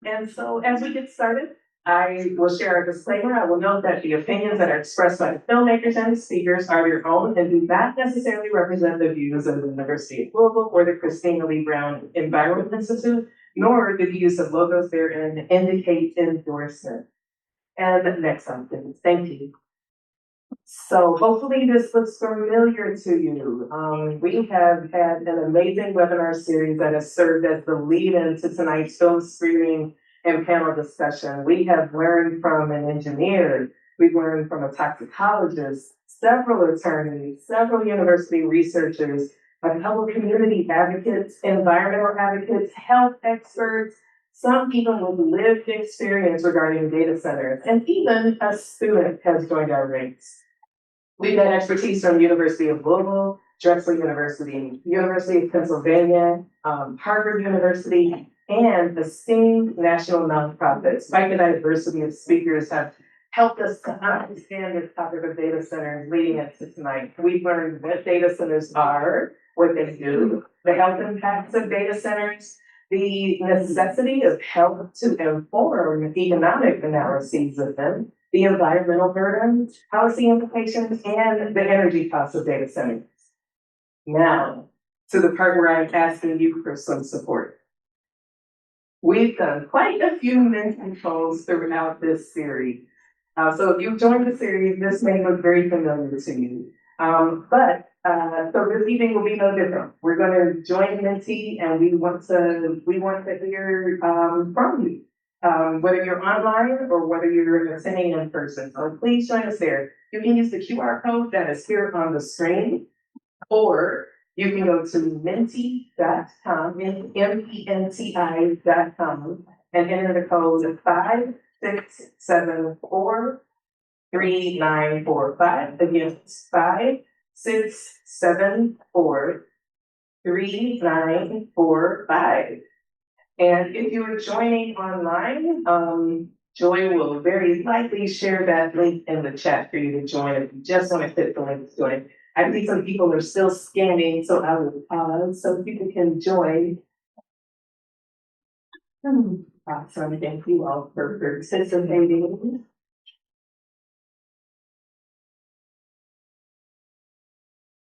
And so as we get started, I will share a disclaimer. I will note that the opinions that are expressed by the filmmakers and speakers are their own and do not necessarily represent the views of the University of Louisville or the Christina Lee Brown Envirome Institute, nor the views of logos therein indicate endorsement. And next slide, please. Thank you. So hopefully this looks familiar to you. We have had an amazing webinar series that has served as the lead-in to tonight's film screening and panel discussion. We have learned from an engineer, we've learned from a toxicologist, several attorneys, several university researchers, a couple community advocates, environmental advocates, health experts, some even with lived experience regarding data centers, and even a student has joined our ranks. We've got expertise from University of Louisville, Drexel University, University of Pennsylvania, Harvard University, and esteemed national nonprofits. Quite a diversity of speakers have helped us to understand this topic of data centers leading us to tonight. We've learned what data centers are, what they do, the health impacts of data centers, the necessity of help to inform economic analyses of them, the environmental burdens, policy implications, and the energy costs of data centers. Now, to the part where I'm asking you for some support. We've done quite a few mental polls throughout this series. So if you've joined the series, this may look very familiar to you. So this evening will be no different. We're going to join Mentee, and we want to hear from you, whether you're online or whether you're attending in person. So please join us there. You can use the QR code that is here on the screen, or you can go to mentee.com, menti.com, and enter the code 56743945. Again, it's 56743945. And if you are joining online, Joy will very likely share that link in the chat for you to join if you just want to click the link to join. I think some people are still scanning, so I will pause so people can join. Awesome. Thank you all for participating.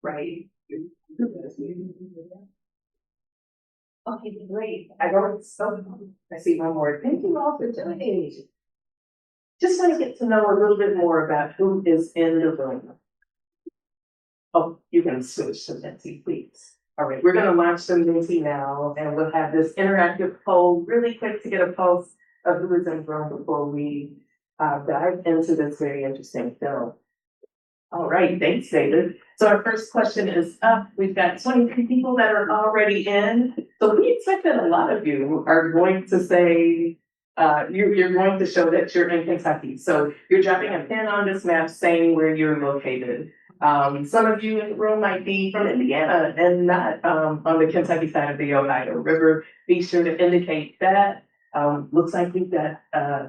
Right. Okay, great. I see one more. Thank you all for joining. Just want to get to know a little bit more about who is in the room. Oh, you can switch to Mentee, please. All right, we're going to launch the Mentee now, and we'll have this interactive poll really quick to get a pulse of who is in the room before we dive into this very interesting film. All right, thanks, David. So our first question is up. We've got 23 people that are already in. So we expect that a lot of you are going to say, you're going to show that you're in Kentucky. So you're dropping a pin on this map saying where you're located. Some of you in the room might be from Indiana and not on the Kentucky side of the Ohio River. Be sure to indicate that. Looks like we've got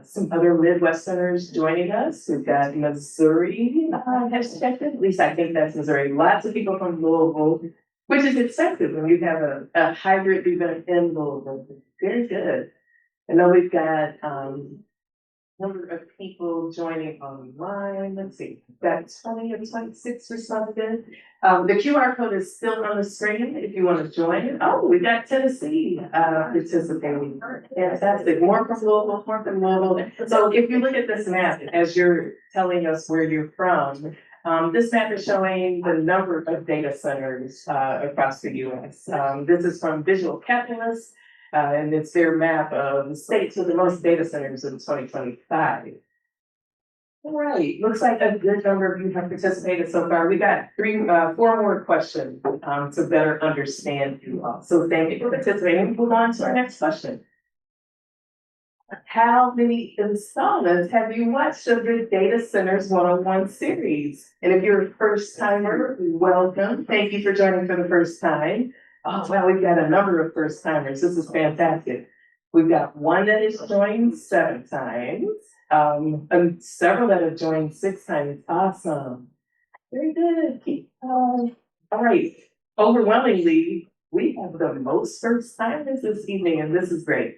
some other Midwesterners joining us. We've got Missouri has checked in. At least I think that's Missouri. Lots of people from Louisville, which is expected when you have a hybrid event in Louisville. Very good. I know we've got number of people joining online. Let's see, got 20 or 26 or something. The QR code is still on the screen if you want to join. Oh, we got Tennessee participating. Fantastic. More from Louisville, more from Louisville. So if you look at this map as you're telling us where you're from, this map is showing the number of data centers across the U.S. This is from Visual Capitalists. And it's their map of the states with the most data centers in 2025. All right, looks like a good number of you have participated so far. We got four more questions to better understand you all. So thank you for participating. Move on to our next question. How many installments have you watched of the Data Centers 101 series? And if you're a first timer, welcome. Thank you for joining for the first time. Oh, wow, we've got a number of first timers. This is fantastic. We've got one that has joined 7 times, and several that have joined 6 times. Awesome. Very good. All right. Overwhelmingly, we have the most first timers this evening, and this is great.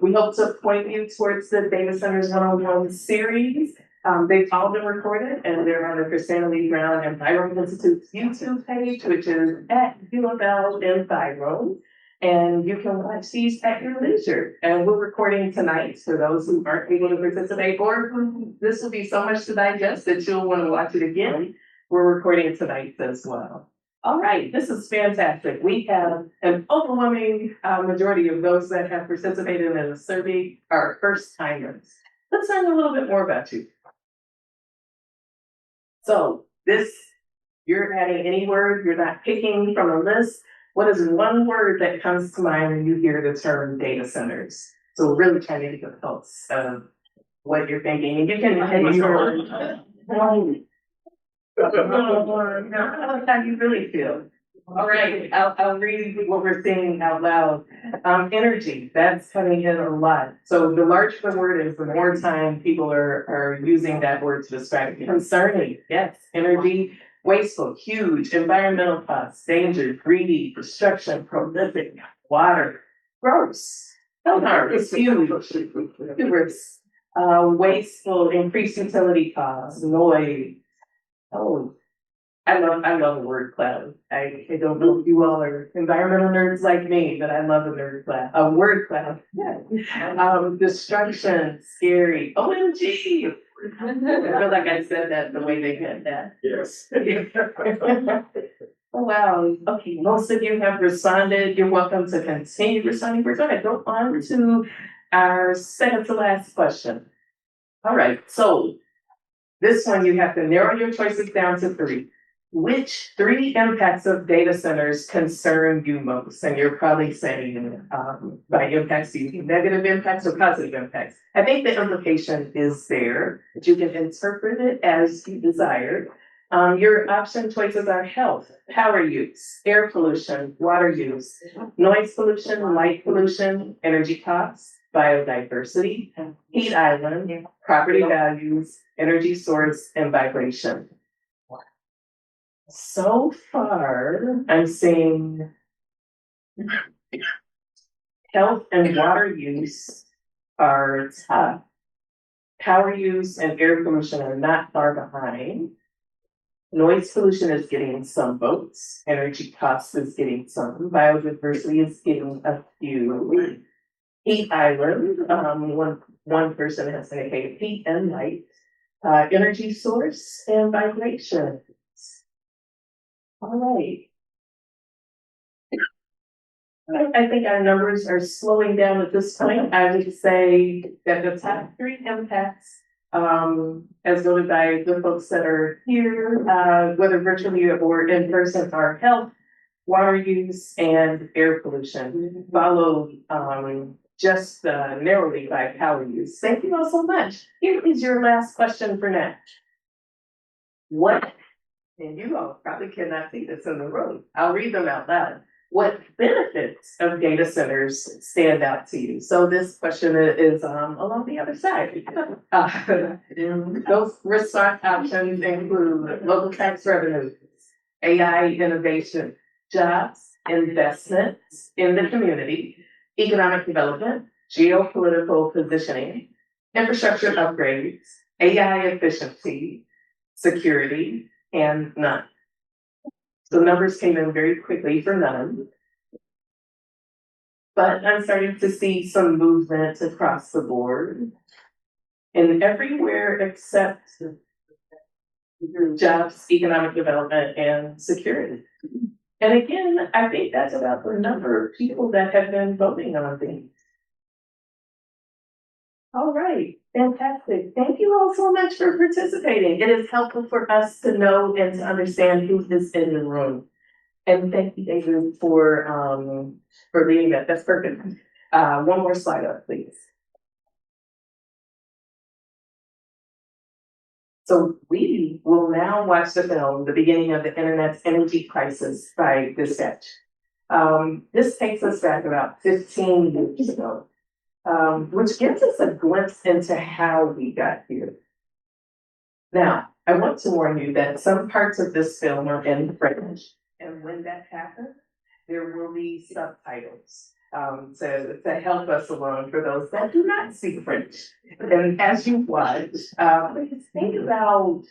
We hope to point you towards the Data Centers 101 series. They've all been recorded and they're on the Christina Lee Brown Envirome Institute's YouTube page, which is at UofL Envirome. And you can watch these at your leisure. And we're recording tonight for those who aren't able to participate, or who this will be so much to digest that you'll want to watch it again. We're recording tonight as well. All right, this is fantastic. We have an overwhelming majority of those that have participated in the survey are first timers. Let's learn a little bit more about you. So you're adding any word, you're not picking from a list. What is one word that comes to mind when you hear the term data centers? So we're really trying to get the pulse of what you're thinking. And you can how you really feel. All right, I'll read what we're saying out loud. Energy, that's coming in a lot. So the larger the word is, the more time people are using that word to describe it. Concerning, yes, energy. Wasteful, huge, environmental costs, danger, greedy, destruction, prolific, water, gross, health harm, it's huge, hubris, wasteful, increased utility costs, noise. Oh, I love the word cloud. I don't know if you all are environmental nerds like me, but I love a nerd cloud, a word cloud. Yeah. Destruction, scary, OMG. I feel like I said that the way they meant that. Yes. Oh, wow. Okay, most of you have responded. You're welcome to continue responding. We're going to go on to our second to last question. All right, so this one you have to narrow your choices down to 3. Which 3 impacts of data centers concern you most? And you're probably saying by impacts, do you mean negative impacts or positive impacts? I think the implication is there, that you can interpret it as you desire. Your option choices are health, power use, air pollution, water use, noise pollution, light pollution, energy costs, biodiversity, heat island, property values, energy source, and vibration. So far, I'm seeing health and water use are tough. Power use and air pollution are not far behind. Noise pollution is getting some votes. Energy costs is getting some. Biodiversity is getting a few. Heat island, one person has indicated heat and light. Energy source and vibration. All right. I think our numbers are slowing down at this point. I would say that the top 3 impacts, as noted by the folks that are here, whether virtually or in person, are health, water use, and air pollution, followed just narrowly by power use. Thank you all so much. Here is your last question for now. What, and you all probably cannot see this in the room, I'll read them out loud. What benefits of data centers stand out to you? So this question is along the other side. Those response options include local tax revenues, AI innovation, jobs, investments in the community, economic development, geopolitical positioning, infrastructure upgrades, AI efficiency, security, and none. The numbers came in very quickly for none. But I'm starting to see some movement across the board. And everywhere except jobs, economic development, and security. And again, I think that's about the number of people that have been voting on things. All right, fantastic. Thank you all so much for participating. It is helpful for us to know and to understand who is in the room. And thank you, David, for leading that. That's perfect. One more slide up, please. So we will now watch the film, The Beginning of the Internet's Energy Crisis by Dispatch. This takes us back about 15 years ago, which gives us a glimpse into how we got here. Now, I want to warn you that some parts of this film are in French, and when that happens, there will be subtitles. to help us along for those that do not speak French. And as you watch, think about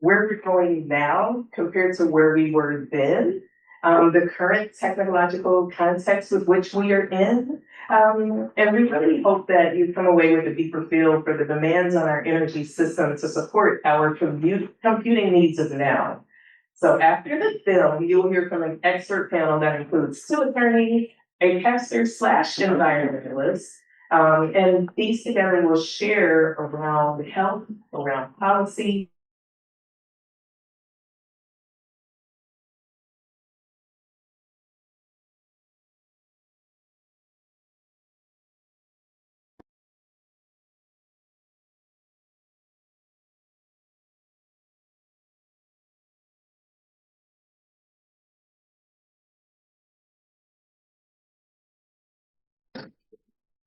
where we're going now compared to where we were then, the current technological context with which we are in. And we really hope that you come away with a deeper feel for the demands on our energy system to support our computing needs of now. So after the film, you'll hear from an expert panel that includes two attorneys, a pastor slash environmentalist, and these together will share around health, around policy.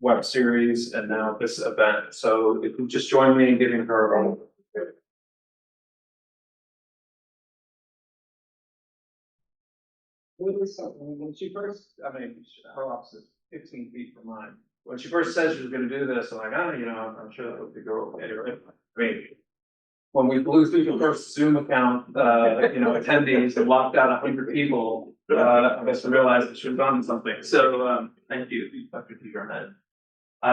Web series and now this event. So if you just join me in giving her a when she first, I mean, her office is 15 feet from mine. When she first said she was going to do this, I'm like, oh, you know, I'm sure that would go okay, right? I mean, when we blew through the first Zoom account, you know, attendees and locked out 100 people, I guess we realized that she was on something. So thank you, Dr. Dejarnet.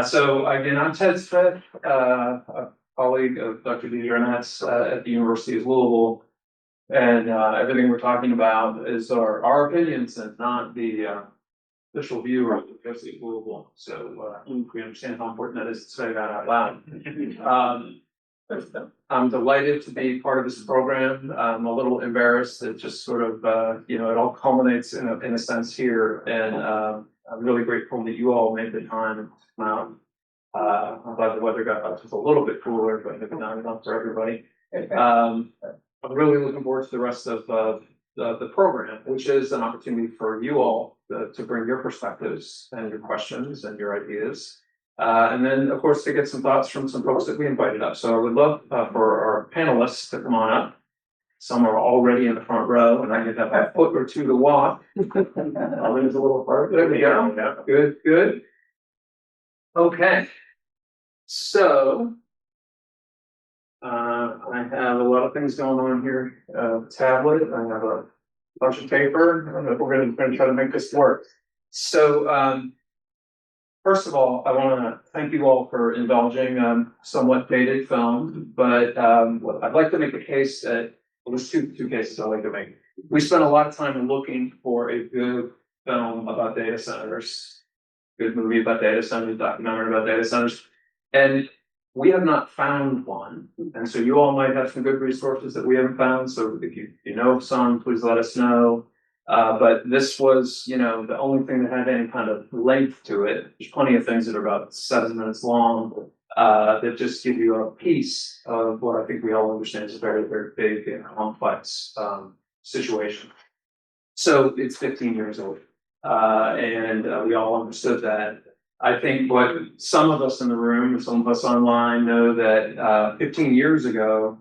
So again, I'm Ted Smith, a colleague of Dr. Dejarnet's at the University of Louisville. And everything we're talking about is our opinions and not the official view of the University of Louisville. So we understand how important that is to say that out loud. I'm delighted to be part of this program. I'm a little embarrassed that just sort of, you know, it all culminates in a sense here. And I'm really grateful that you all made the time to come out. I'm glad the weather got just a little bit cooler, but maybe not enough for everybody. I'm really looking forward to the rest of the program, which is an opportunity for you all to bring your perspectives and your questions and your ideas. And then, of course, to get some thoughts from some folks that we invited up. So I would love for our panelists to come on up. Some are already in the front row, and I get have a foot or two to walk. Owen's a little far. There we go. Yeah. Good, good. Okay. So I have a lot of things going on here. Tablet. I have a bunch of paper. We're going to try to make this work. So first of all, I want to thank you all for indulging somewhat dated film, but I'd like to make a case that well, there's two cases I'd like to make. We spent a lot of time looking for a good film about data centers, good movie about data centers, documentary about data centers, and we have not found one. And so you all might have some good resources that we haven't found. So if you know of some, please let us know. But this was, you know, the only thing that had any kind of length to it. There's plenty of things that are about 7 minutes long that just give you a piece of what I think we all understand is a very, very big and complex situation. So it's 15 years old, and we all understood that. I think what some of us in the room, some of us online know that 15 years ago,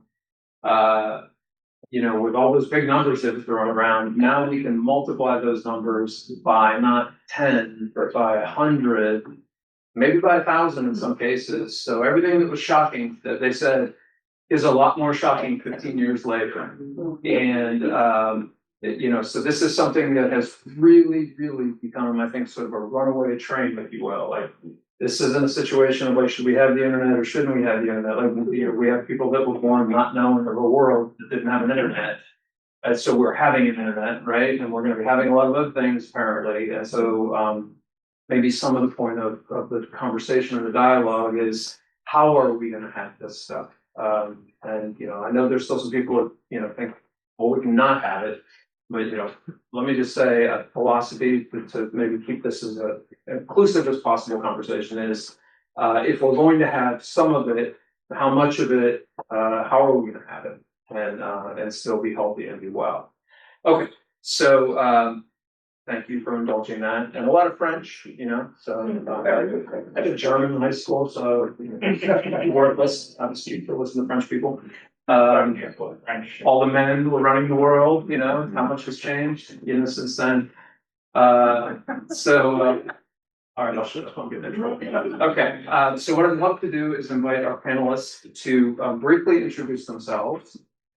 you know, with all those big numbers that are thrown around, now we can multiply those numbers by not 10, but by 100, maybe by 1,000 in some cases. So everything that was shocking that they said is a lot more shocking 15 years later. And, you know, so this is something that has really, really become, I think, sort of a runaway train, if you will. Like, this isn't a situation of like, should we have the internet or shouldn't we have the internet? Like, you know, we have people that were born not knowing of a world that didn't have an internet. And so we're having an internet, right? And we're going to be having a lot of other things, apparently. And so maybe some of the point of the conversation or the dialogue is, how are we going to have this stuff? And, you know, I know there's still some people that, you know, think, well, we can not have it. But, you know, let me just say a philosophy to maybe keep this as inclusive as possible conversation is, if we're going to have some of it, how much of it, how are we going to have it and still be healthy and be well? Okay, so thank you for indulging that. And a lot of French, you know, so I did German in high school, so worthless, obviously, for listening to French people. All the men who were running the world, you know, how much has changed, you know, since then. So All right, I'll shut up. I'm getting in trouble. Okay, so what I'd love to do is invite our panelists to briefly introduce themselves.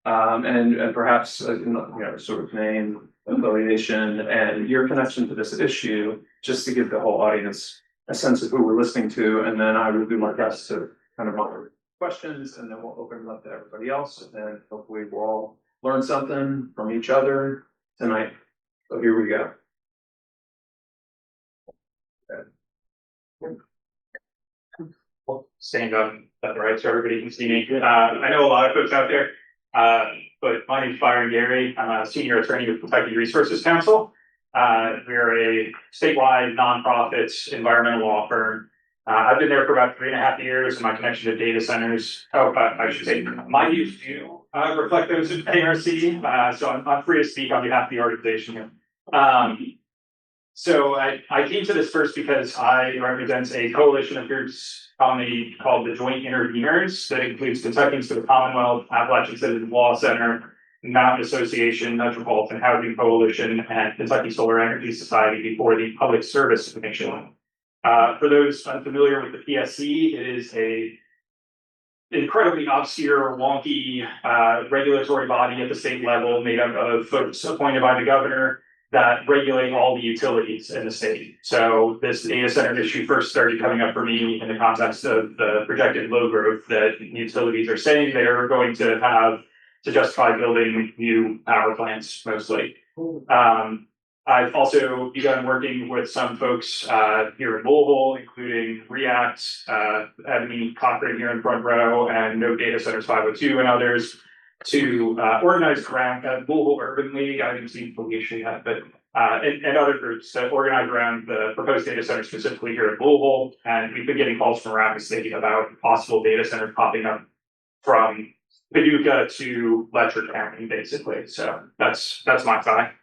And perhaps, sort of name, affiliation, and your connection to this issue, just to give the whole audience a sense of who we're listening to, and then I will do my best to kind of moderate questions, and then we'll open it up to everybody else, and hopefully we'll all learn something from each other tonight. So here we go. Stand up at the right so everybody can see me. I know a lot of folks out there, but my name is Byron Gary. I'm a senior attorney with Kentucky Resources Council. We're a statewide nonprofit environmental law firm. I've been there for about 3.5 years, and my connection to data centers, I should say, my views do reflect those of ARC, so I'm free to speak on behalf of the organization. So I came to this first because I represent a coalition of groups commonly called the Joint Interveners that includes Kentuckians for the Commonwealth, Appalachian Citizens Law Center, Mountain Association, Metropolitan Housing Coalition, and Kentucky Solar Energy Society before the Public Service Commission. For those unfamiliar with the PSC, it is a incredibly obscure, wonky regulatory body at the state level made up of folks appointed by the governor that regulate all the utilities in the state. So this data center issue first started coming up for me in the context of the projected load growth that utilities are saying they're going to have to justify building new power plants mostly. I've also begun working with some folks here in Louisville, including React, Ebony Cochran here in front row, and No Data Centers 502 and others, to organize around Louisville Urban League. I haven't seen Felicia yet, but and other groups that organize around the proposed data center specifically here in Louisville. And we've been getting calls from around the state about possible data centers popping up from Paducah to Letcher County, basically. So that's my side.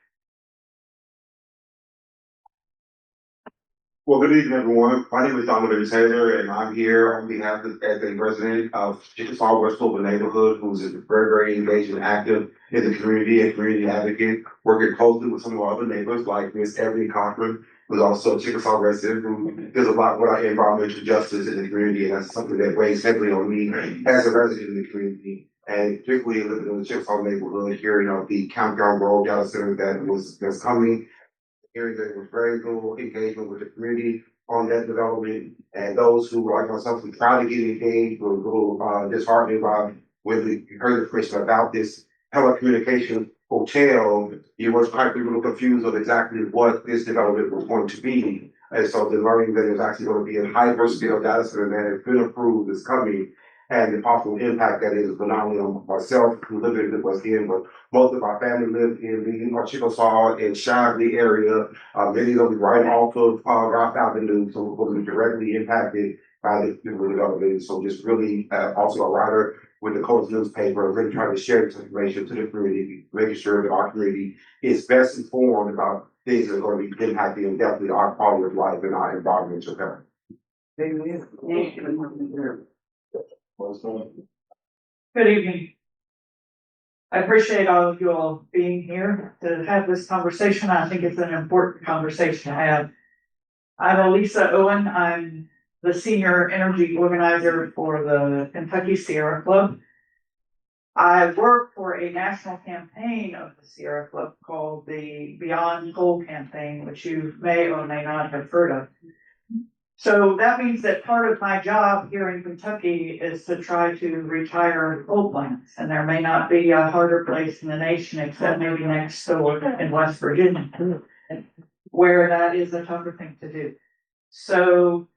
Well, good evening, everyone. My name is Donovan Taylor, and I'm here on behalf of as a resident of Chickasaw West Louisville neighborhood, who's very, very engaged and active in the community and community advocate, working closely with some of our other neighbors like Ms. Ebony Cochran, who's also a Chickasaw resident, who does a lot with our environmental justice in the community, and that's something that weighs heavily on me as a resident in the community. And particularly living in the Chickasaw neighborhood, hearing of the Countdown Road data center that's coming. Hearing that there was very little engagement with the community on that development, and those who, like myself, who try to get engaged were a little disheartened by when we heard information about this telecommunication hotel. You was probably a little confused of exactly what this development was going to be. And so the learning that it was actually going to be a hyperscale data center that has been approved is coming, and the possible impact that is not only on myself who live in the West End, but most of our family live in the Chickasaw and Shively area. Many of them right off of Ralph Avenue, so we're going to be directly impacted by the development. So just really also a writer with the Coast newspaper, really trying to share this information to the community, making sure that our community is best informed about things that are going to be impacting and definitely our quality of life and our environmental health. Good evening. I appreciate all of you all being here to have this conversation. I think it's an important conversation to have. I'm Elisa Owen. I'm the senior energy organizer for the Kentucky Sierra Club. I work for a national campaign of the Sierra Club called the Beyond Coal Campaign, which you may or may not have heard of. So that means that part of my job here in Kentucky is to try to retire coal plants. And there may not be a harder place in the nation except maybe next door in West Virginia, where that is a tougher thing to do. So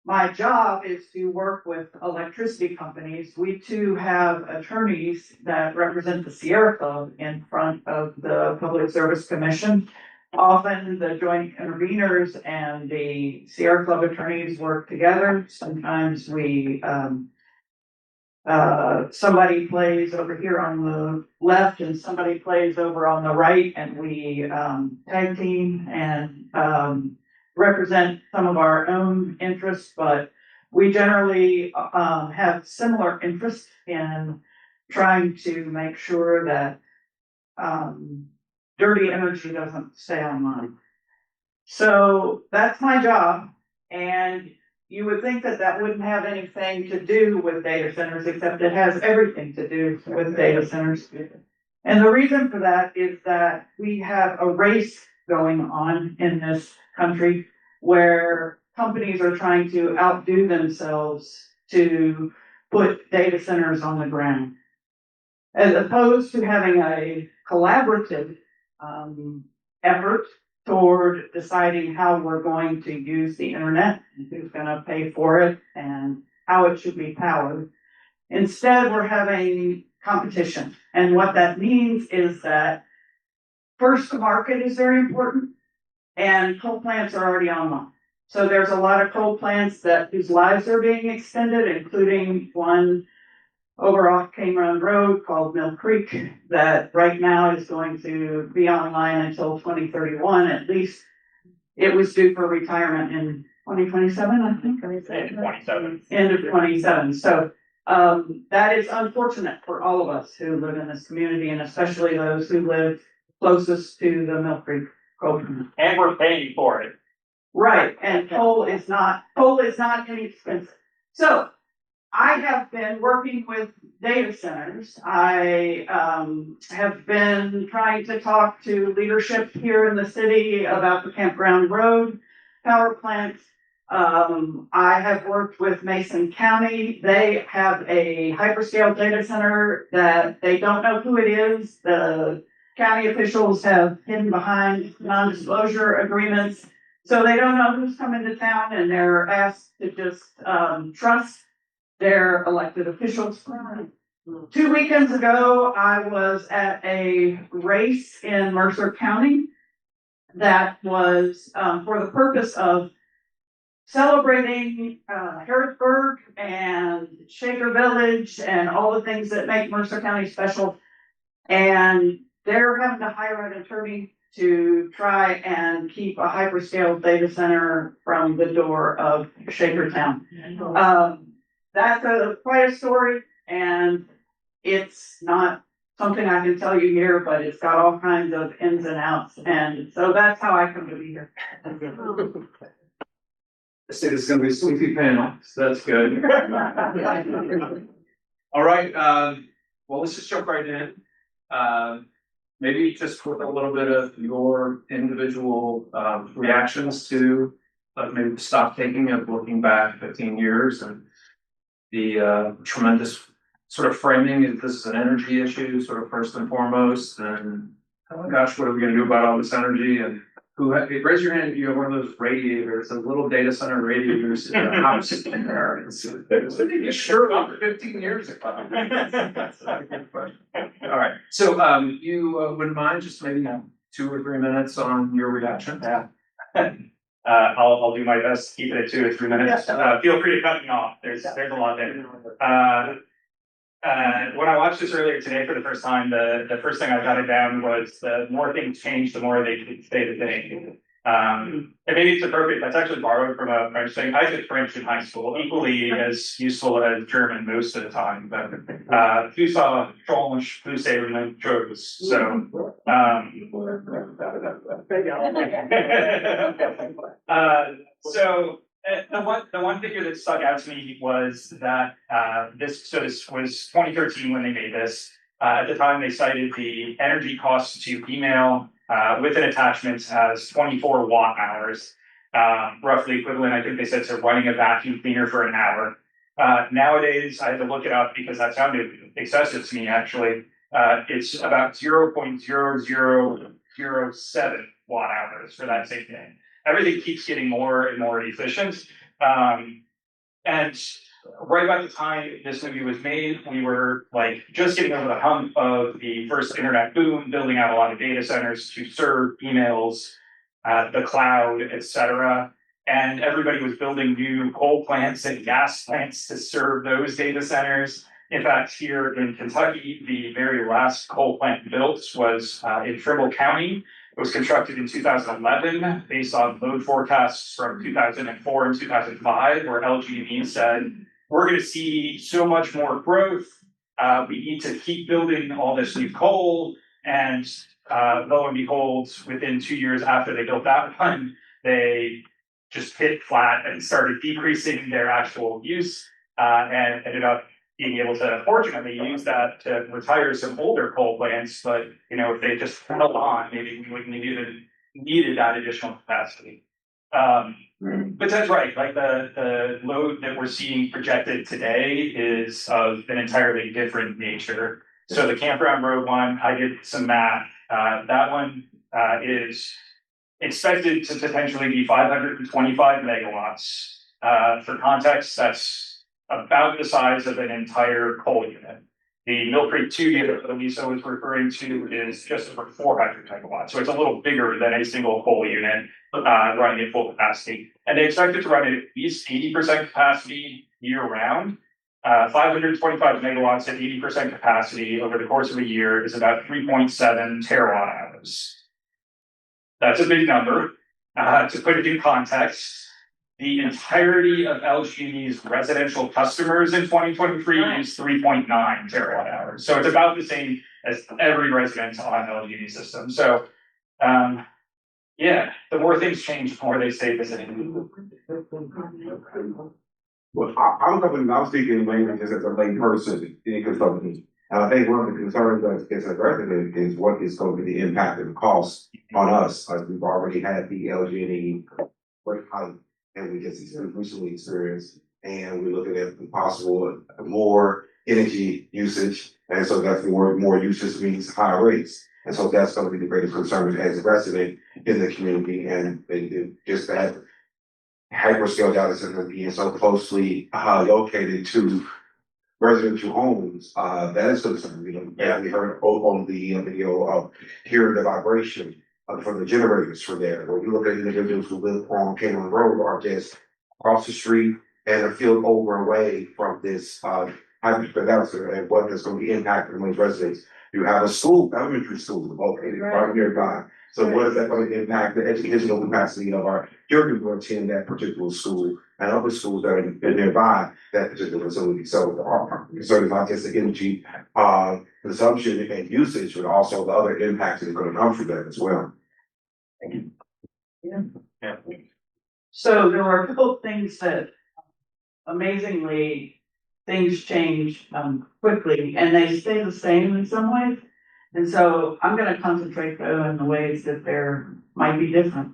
my job is to work with electricity companies. We too have attorneys that represent the Sierra Club in front of the Public Service Commission. Often the joint interveners and the Sierra Club attorneys work together. Sometimes we, somebody plays over here on the left and somebody plays over on the right, and we tag team and represent some of our own interests, but we generally have similar interests in trying to make sure that dirty energy doesn't stay online. So that's my job. And you would think that that wouldn't have anything to do with data centers, except it has everything to do with data centers. And the reason for that is that we have a race going on in this country where companies are trying to outdo themselves to put data centers on the ground. As opposed to having a collaborative effort toward deciding how we're going to use the internet and who's going to pay for it and how it should be powered. Instead, we're having competition. And what that means is that first to market is very important, and coal plants are already online. So there's a lot of coal plants whose lives are being extended, including one over off Cane Run Road called Mill Creek that right now is going to be online until 2031 at least. It was due for retirement in 2027, I think. End of 27. So that is unfortunate for all of us who live in this community, and especially those who live closest to the Mill Creek coal plant. And we're paying for it. Right, and coal is not inexpensive. So I have been working with data centers. I have been trying to talk to leadership here in the city about the Campground Road power plant. I have worked with Mason County. They have a hyperscale data center that they don't know who it is. The county officials have hidden behind non-disclosure agreements. So they don't know who's coming to town, and they're asked to just trust their elected officials. 2 weekends ago, I was at a race in Mercer County that was for the purpose of celebrating Harrisburg and Shaker Village and all the things that make Mercer County special. And they're having to hire an attorney to try and keep a hyperscale data center from the door of Shakertown. That's quite a story, and it's not something I can tell you here, but it's got all kinds of ins and outs, and so that's how I come to be here. I see this is gonna be a sleepy panel, so that's good. All right, well, let's just jump right in. Maybe just with a little bit of your individual reactions to maybe the stock taking of looking back 15 years and the tremendous sort of framing is this is an energy issue, sort of first and foremost, and oh my gosh, what are we gonna do about all this energy? And raise your hand if you have one of those radiators, those little data center radiators in the house in there. It's sure about 15 years ago. That's not a good question. All right, so you wouldn't mind just maybe 2 or 3 minutes on your reaction? Yeah. I'll do my best to keep it at 2 or 3 minutes. Feel free to cut me off. There's a lot there. When I watched this earlier today for the first time, the first thing I jotted down was the more things change, the more they stay the same. And maybe it's appropriate. That's actually borrowed from a French thing. I took French in high school, equally as useful as German most of the time. But plus ça change, plus c'est la même chose. So the one figure that stuck out to me was that this was 2013 when they made this. At the time, they cited the energy costs to email with an attachment as 24 watt hours, roughly equivalent. I think they said to running a vacuum cleaner for an hour. Nowadays, I had to look it up because that sounded excessive to me. Actually, it's about 0.0007 watt hours for that same thing. Everything keeps getting more and more efficient. And right about the time this movie was made, we were like just getting over the hump of the first internet boom, building out a lot of data centers to serve emails, the cloud, etc. And everybody was building new coal plants and gas plants to serve those data centers. In fact, here in Kentucky, the very last coal plant built was in Trimble County. It was constructed in 2011 based on load forecasts from 2004 and 2005, where LG&E said, we're going to see so much more growth. We need to keep building all this new coal. And lo and behold, within 2 years after they built that one, they just hit flat and started decreasing their actual use, and ended up being able to fortunately use that to retire some older coal plants. But, if they just held on, maybe we wouldn't have needed that additional capacity. But that's right, like the load that we're seeing projected today is of an entirely different nature. So the Campground Road one, I did some math. That one is expected to potentially be 525 megawatts. For context, that's about the size of an entire coal unit. The Mill Creek 2 unit that Elisa was referring to is just over 400 megawatts. So it's a little bigger than a single coal unit running at full capacity. And they expect it to run at least 80% capacity year round. 525 megawatts at 80% capacity over the course of a year is about 3.7 terawatt hours. That's a big number. To put it in context, the entirety of LG&E's residential customers in 2023 used 3.9 terawatt hours. So it's about the same as every resident on an LG&E system. So, yeah, the more things change, the more they stay the same. Well, I'm speaking mainly just as a lay person in consulting. And I think one of the concerns as a resident is what is going to be the impact and cost on us. Like we've already had the LG&E rate hike, and we just recently experienced, and we're looking at the possible more energy usage, and so that's more usage means higher rates. And so that's going to be the greatest concern as a resident in the community, and just that hyperscale data centers being so closely located to residential homes, that is concerning. As we heard on the video of hearing the vibration from the generators from there. When you look at individuals who live on Canyon Road or just across the street and a field over away from this hyperscale data center, and what is going to be impacting those residents. You have a school, elementary school located right nearby. So what is that going to impact the educational capacity of our children who attend that particular school and other schools that are nearby that particular facility? So our concern is not just the energy consumption and usage, but also the other impacts that are going to come from that as well. Yeah. So there were a couple of things that amazingly things change quickly, and they stay the same in some ways. And so I'm going to concentrate though in the ways that there might be different.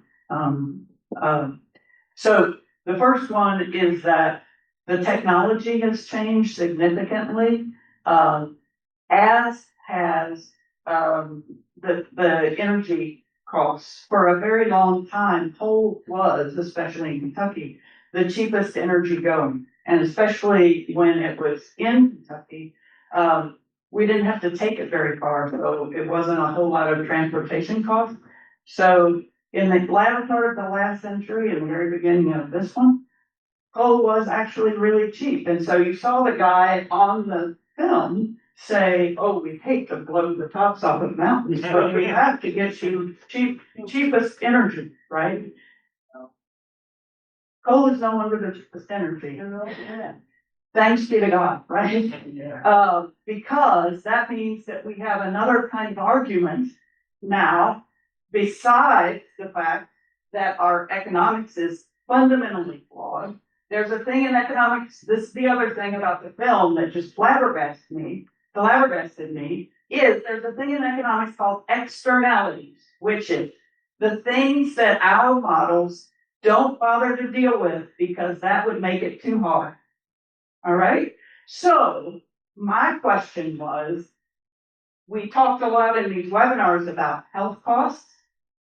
So the first one is that the technology has changed significantly, as has the energy costs. For a very long time, coal was, especially in Kentucky, the cheapest energy going. And especially when it was in Kentucky, we didn't have to take it very far, so it wasn't a whole lot of transportation costs. So in the latter part of the last century and the very beginning of this one, coal was actually really cheap. And so you saw the guy on the film say, oh, we hate to blow the tops off of mountains, but we have to get you cheapest energy, right? Coal is no longer the cheapest energy. Thanks be to God, right? Because that means that we have another kind of argument now, besides the fact that our economics is fundamentally flawed. There's a thing in economics, this is the other thing about the film that just flabbergasted me, is there's a thing in economics called externalities, which is the things that our models don't bother to deal with because that would make it too hard. All right? So my question was, we talked a lot in these webinars about health costs,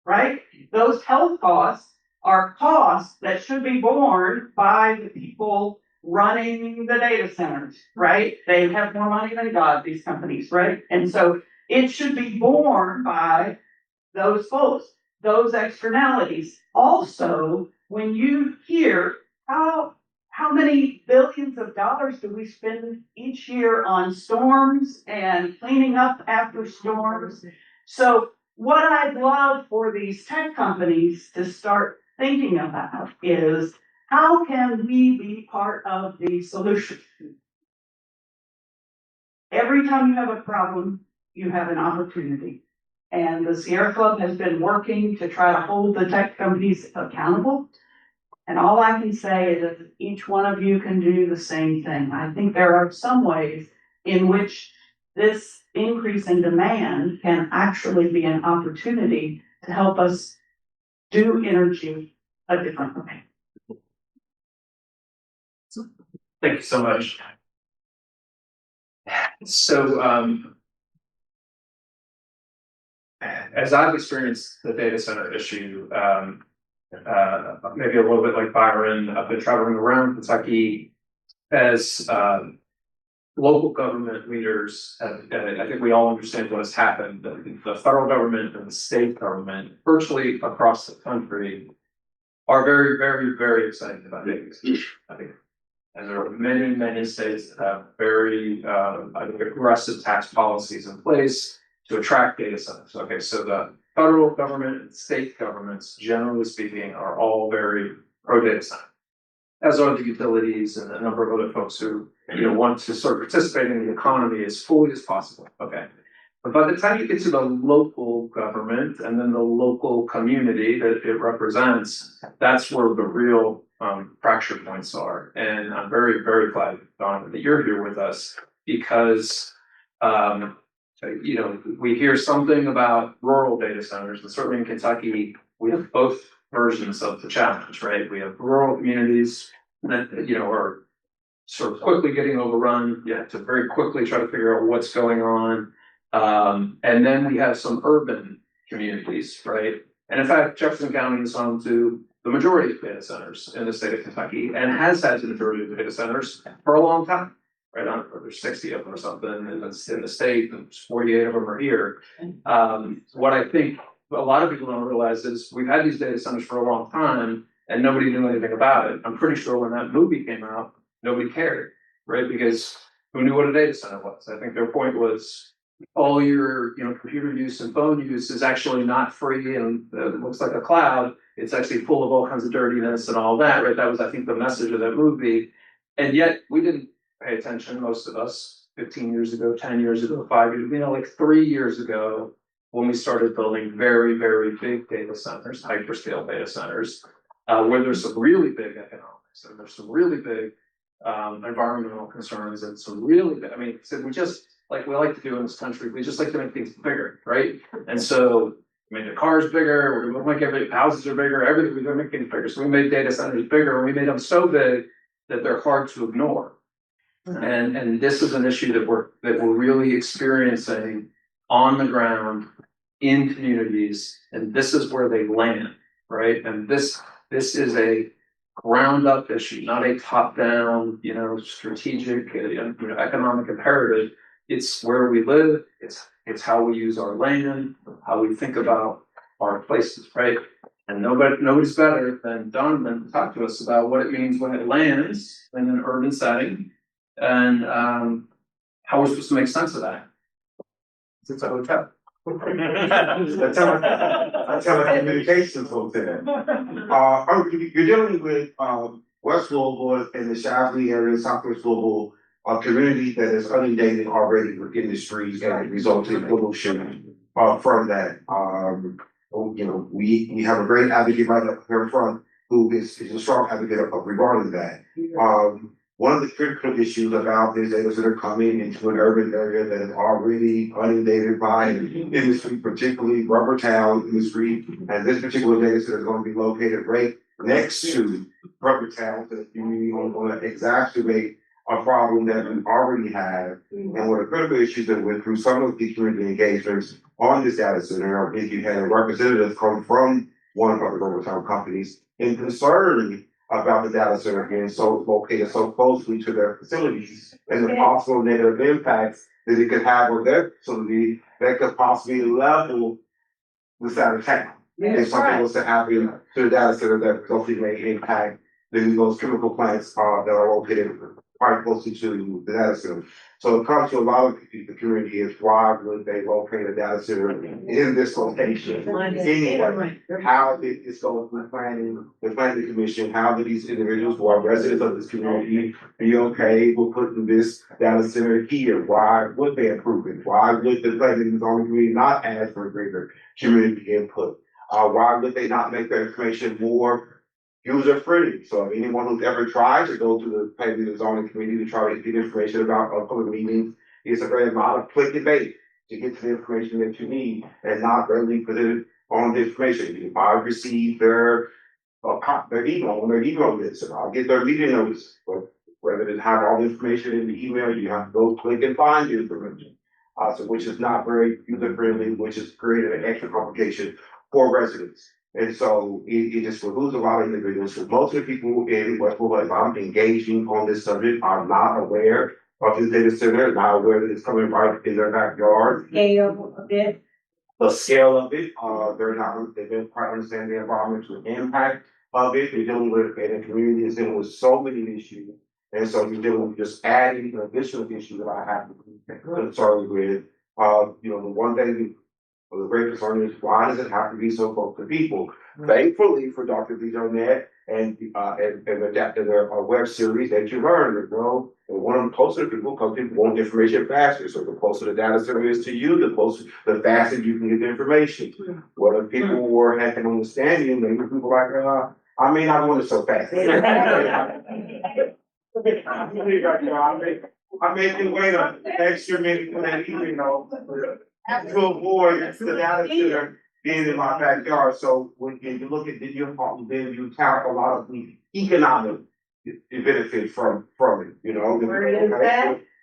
right? Those health costs are costs that should be borne by the people running the data centers, right? They have more money than God, these companies, right? And so it should be borne by those folks, those externalities. Also, when you hear how many billions of dollars do we spend each year on storms and cleaning up after storms? So what I'd love for these tech companies to start thinking about is, how can we be part of the solution? Every time you have a problem, you have an opportunity. And the Sierra Club has been working to try to hold the tech companies accountable. And all I can say is that each one of you can do the same thing. I think there are some ways in which this increase in demand can actually be an opportunity to help us do energy a different way. Thank you so much. So, as I've experienced the data center issue, maybe a little bit like Byron, I've been traveling around Kentucky as local government leaders. I think we all understand what has happened. The federal government and the state government, virtually across the country, are very, very, very excited about data centers. I think, and there are many, many states that have very, I think, aggressive tax policies in place to attract data centers. Okay, so the federal government and state governments, generally speaking, are all very pro data center, as are the utilities and a number of other folks who want to sort of participate in the economy as fully as possible. Okay, but by the time you get to the local government and then the local community that it represents, that's where the real fracture points are. And I'm very, very glad, Donovan, that you're here with us because we hear something about rural data centers, and certainly in Kentucky, we have both versions of the challenge, right? We have rural communities that, are sort of quickly getting overrun. You have to very quickly try to figure out what's going on. And then we have some urban communities, right? And in fact, Jefferson County is home to the majority of data centers in the state of Kentucky and has had the majority of the data centers for a long time. Right on, or there's 60 of them or something in the state, and 48 of them are here. What I think a lot of people don't realize is we've had these data centers for a long time and nobody knew anything about it. I'm pretty sure when that movie came out, nobody cared, right? Because who knew what a data center was? I think their point was all your computer use and phone use is actually not free and it looks like a cloud. It's actually full of all kinds of dirtiness and all that, right? That was, I think, the message of that movie. And yet we didn't pay attention, most of us, 15 years ago, 10 years ago, 5 years, like 3 years ago, when we started building very, very big data centers, hyperscale data centers, where there's some really big economics and there's some really big environmental concerns and some really big, so we just, like we like to do in this country, we just like to make things bigger, right? And so we made the cars bigger, we make everything, houses are bigger, everything, we're making things bigger. So we made data centers bigger, and we made them so big that they're hard to ignore. And this is an issue that we're really experiencing on the ground in communities, and this is where they land, right? And this is a ground up issue, not a top down, strategic, economic imperative. It's where we live. It's how we use our land, how we think about our places, right? And nobody's better than Donovan to talk to us about what it means when it lands in an urban setting. And how we're supposed to make sense of that. It's a hotel. That's how my communications folks there. You're dealing with West Louisville and the Shively area, Southwest Louisville, a community that is inundated already with industries and resulting in pollution from that. We have a great advocate right up here in front who is a strong advocate of regarding that. One of the critical issues about this data center coming into an urban area that is already inundated by industry, particularly rubber towel industry, and this particular data center is going to be located right next to rubber towels that you going to exacerbate a problem that we already have. And one of the critical issues that went through some of the community engagements on this data center, if you had a representative come from one of the rubber towel companies in concern about the data center being so located so closely to their facilities and the possible negative impacts that it could have on their facility that could possibly level the side of town. If something was to happen to the data center that hopefully may impact those chemical plants that are located quite closely to the data center. So it comes to a lot of the community is why would they locate a data center in this location? Anyway, how did this go with the planning commission? How did these individuals who are residents of this community be okay with putting this data center here? Why would they approve it? Why would the planning and zoning committee not ask for greater community input? Why would they not make the information more user friendly? So if anyone who's ever tried to go to the planning and zoning committee to try to get information about upcoming meetings, it's a very lot of clickbait to get to the information that you need and not readily presented on the information. I receive their email on their email list, and I'll get their meeting notice. But rather than have all the information in the email, you have to go click and find the information. So which is not very user friendly, which has created an extra complication for residents. And so it just removes a lot of individuals. So most of the people in Westport, if I'm engaging on this subject, are not aware of this data center, not aware that it's coming right in their backyard. The scale of it, they've been quite understanding the environmental impact of it. They're dealing with it, and the community is dealing with so many issues. And so you're dealing with just adding an additional issue that I have to be concerned with. The one thing the great concern is why does it have to be so close to people? Thankfully for Dr. Bijonet and their web series that you learn, they want them closer to people because people want information faster. So the closer the data center is to you, the faster you can get the information. What if people were having an understanding, maybe people like, I may not want it so fast. I may can wait an extra minute for that email to avoid the data center being in my backyard. So when you look at then you count a lot of the economic benefit from it.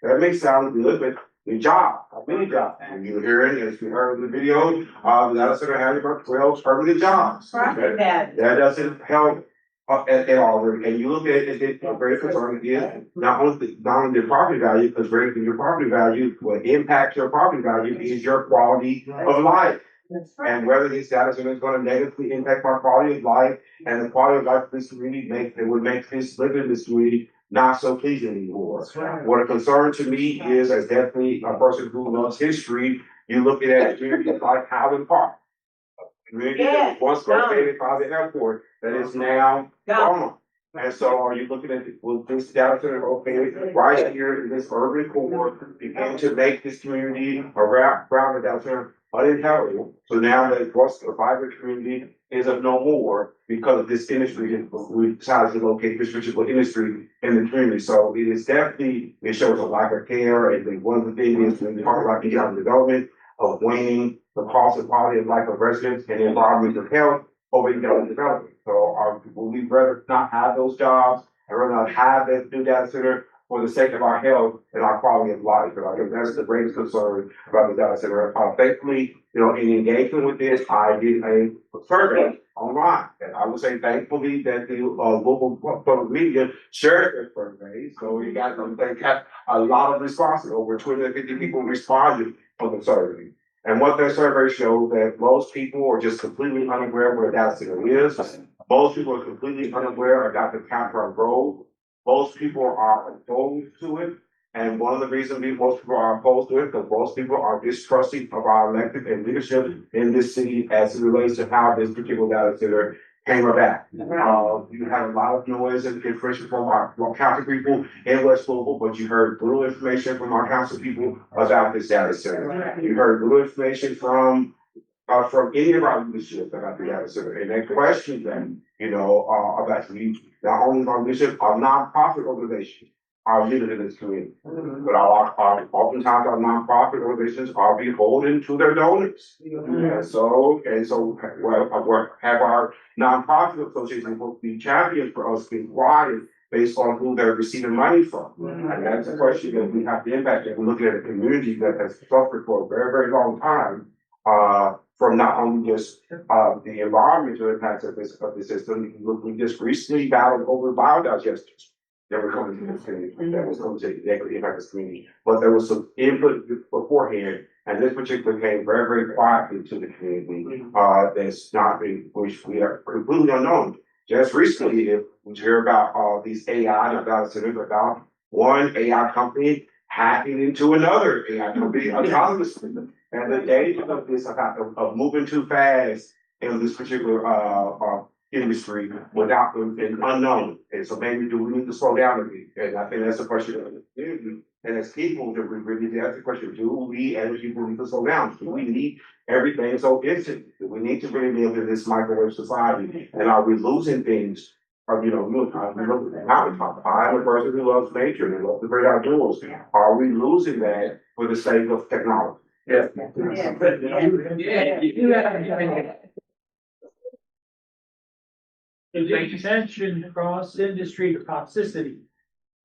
That may sound good, but the job, a many jobs. And you hear it as we heard in the video, the data center has about 12 permanent jobs. That doesn't help at all. And you look at it, very concerned is not only the property value, because raising your property value, what impacts your property value is your quality of life. And whether this data center is going to negatively impact my quality of life and the quality of life of this community would make this living in this community not so pleasing anymore. What a concern to me is, as definitely a person who loves history, you look at a community like Howland Park. Community that was once located by the airport that is now gone. And so are you looking at this data center located right here in this urban core begin to make this community around the data center uninhabitable? So now that once the vibrant community is of no more because of this industry, we decided to locate this particular industry in the community. So it is definitely, it shows a lack of care. And one of the things is when we talk about economic development, of weighing the cost and quality of life of residents and the environmental health over economic development. So we'd rather not have those jobs and rather not have that new data center for the sake of our health and our quality of life. And I think that's the greatest concern about the data center. Thankfully, in engagement with this, I did a survey online. And I would say thankfully that the local public media shared their survey. So we got a lot of responses. Over 250 people responded on the survey. And what their survey showed that most people are just completely unaware where a data center is. Most people are completely unaware of Dr. Campbell Road. Most people are opposed to it. And one of the reasons most people are opposed to it, because most people are distrusting of our elected and leadership in this city as it relates to how this particular data center came about. You had a lot of noise and information from our council people in West Louisville, but you heard little information from our council people about this data center. You heard little information from any of our leadership about the data center, and they questioned them, about not only our leadership, our nonprofit organizations are leaders in this community. But oftentimes our nonprofit organizations are beholden to their donors. And so have our nonprofit associations supposed to be champions for us being quiet based on who they're receiving money from. And that's a question that we have to impact. And we're looking at a community that has suffered for a very, very long time from not only just the environmental impacts of the system. We just recently battled over biodigesters that were coming to this community, that was going to negatively impact this community. But there was some input beforehand, and this particular came very, very quietly to the community. That's not been, which we are completely unknown. Just recently, we hear about these AI data centers about one AI company hacking into another AI company autonomously. And the danger of this, of moving too fast in this particular, industry without being unknown. And so maybe do we need to slow down a bit? And I think that's a question of the community. And as people, that we really need to ask the question, do we as people need to slow down? Do we need everything so instant? Do we need to really live in this microwave society? And are we losing things? Or, you know, look, we look at mountaintop. I'm a person who loves nature and loves the great outdoors. Are we losing that for the sake of technology? Yeah. You mentioned cross-industry toxicity.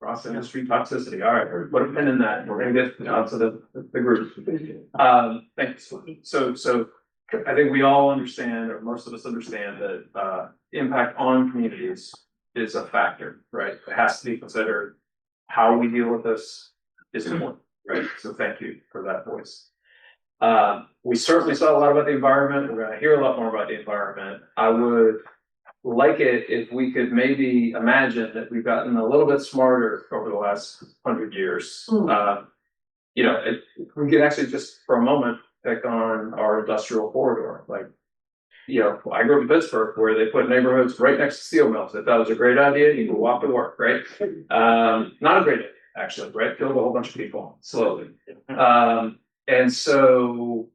Cross-industry toxicity. All right, we're put a pin in that. We're gonna get onto the group. Thanks. So I think we all understand, or most of us understand, that impact on communities is a factor, right? It has to be considered. How we deal with this is important, right? So thank you for that voice. We certainly saw a lot about the environment. We're gonna hear a lot more about the environment. I would like it if we could maybe imagine that we've gotten a little bit smarter over the last 100 years. You know, we could actually just for a moment pick on our industrial corridor. Like, you know, I grew up in Pittsburgh where they put neighborhoods right next to steel mills. They thought it was a great idea. You could walk to work, right? Not a great idea, actually, right? Killed a whole bunch of people slowly. And so,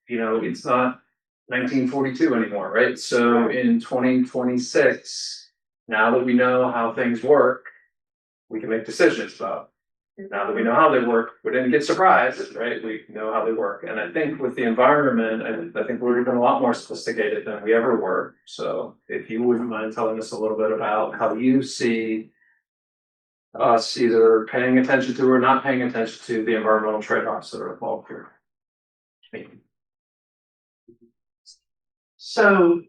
you know, it's not 1942 anymore, right? So in 2026, now that we know how things work, we can make decisions about. Now that we know how they work, we didn't get surprised, right? We know how they work. And I think with the environment, I think we're even a lot more sophisticated than we ever were. So if you wouldn't mind telling us a little bit about how you see us either paying attention to or not paying attention to the environmental trade-offs that are involved here. Thank you. So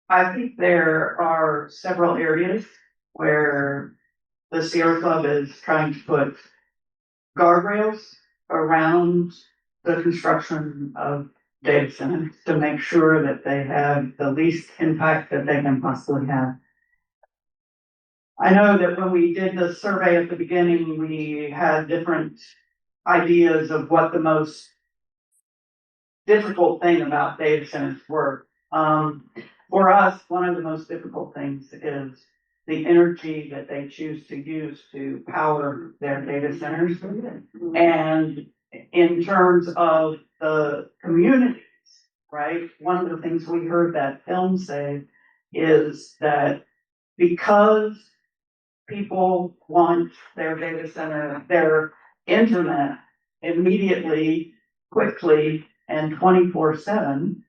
I think there are several areas where the Sierra Club is trying to put guardrails around the construction of data centers to make sure that they have the least impact that they can possibly have. I know that when we did the survey at the beginning, we had different ideas of what the most difficult thing about data centers were. For us, one of the most difficult things is the energy that they choose to use to power their data centers. And in terms of the communities, right? One of the things we heard that film say is that because people want their data center, their internet immediately, quickly, and 24/7,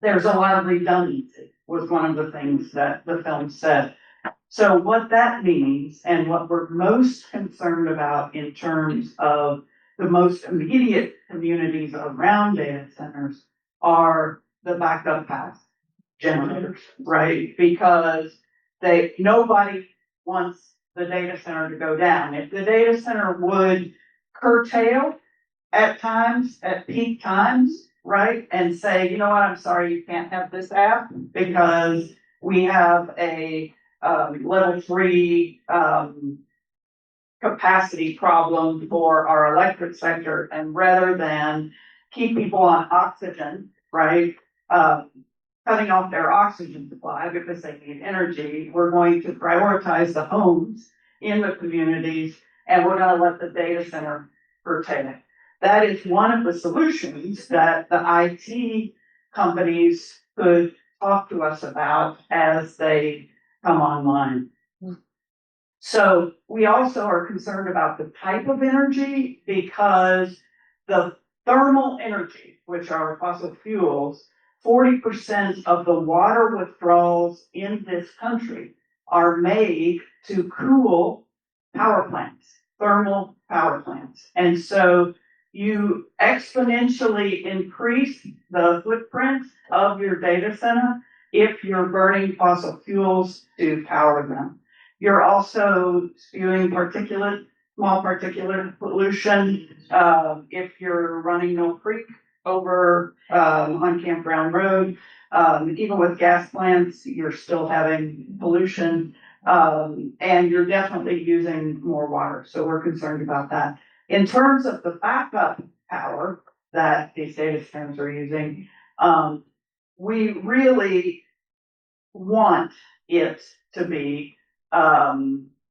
there's a lot of redundancy, was one of the things that the film said. So what that means, and what we're most concerned about in terms of the most immediate communities around data centers, are the backup path generators, right? Because nobody wants the data center to go down. If the data center would curtail at times, at peak times, right? And say, you know what, I'm sorry, you can't have this app because we have a level 3 capacity problem for our electric sector. And rather than keep people on oxygen, right? Cutting off their oxygen supply because they need energy, we're going to prioritize the homes in the communities, and we're going to let the data center curtail it. That is one of the solutions that the IT companies could talk to us about as they come online. So we also are concerned about the type of energy, because the thermal energy, which are fossil fuels, 40% of the water withdrawals in this country are made to cool power plants, thermal power plants. And so you exponentially increase the footprint of your data center if you're burning fossil fuels to power them. You're also spewing small particulate pollution. If you're running Mill Creek over on Campground Road, even with gas plants, you're still having pollution. And you're definitely using more water, so we're concerned about that. In terms of the backup power that these data centers are using, we really want it to be,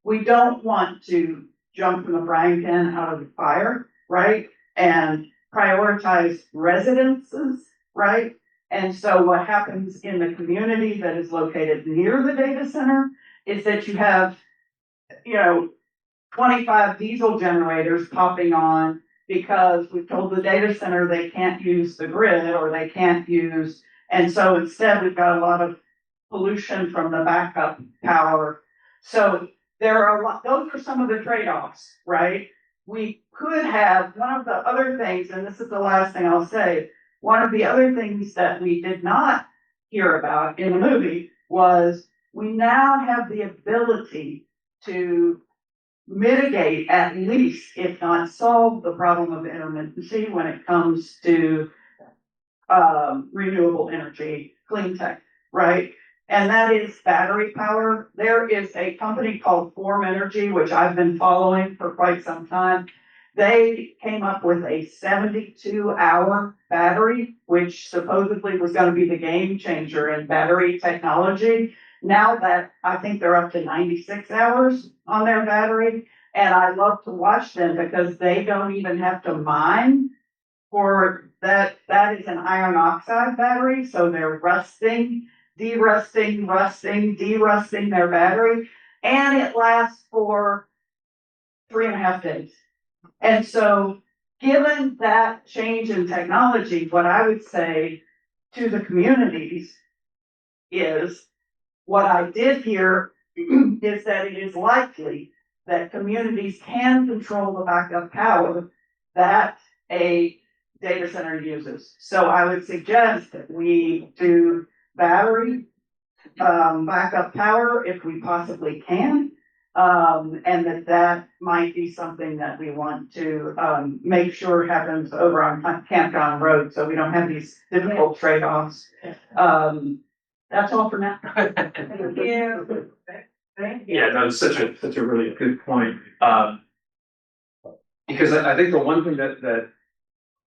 we don't want to jump from the frying pan out of the fire, right? And prioritize residences, right? And so what happens in the community that is located near the data center is that you have, 25 diesel generators popping on because we've told the data center they can't use the grid or they can't use, and so instead we've got a lot of pollution from the backup power. So there are those are some of the trade-offs, right? We could have one of the other things, and this is the last thing I'll say, one of the other things that we did not hear about in the movie was we now have the ability to mitigate, at least, if not solve, the problem of intermittency when it comes to renewable energy, clean tech, right? And that is battery power. There is a company called Form Energy, which I've been following for quite some time. They came up with a 72-hour battery, which supposedly was going to be the game changer in battery technology. Now that I think they're up to 96 hours on their battery, and I love to watch them because they don't even have to mine for that. That is an iron oxide battery, so they're rusting, derusting, rusting, derusting their battery, and it lasts for 3.5 days. And so, given that change in technology, what I would say to the communities is, what I did hear is that it is likely that communities can control the backup power that a data center uses. So I would suggest that we do battery backup power if we possibly can. And that might be something that we want to make sure happens over on Campground Road, so we don't have these difficult trade-offs. That's all for now. Thank you. Yeah, no, it's such a really good point. Because I think the one thing that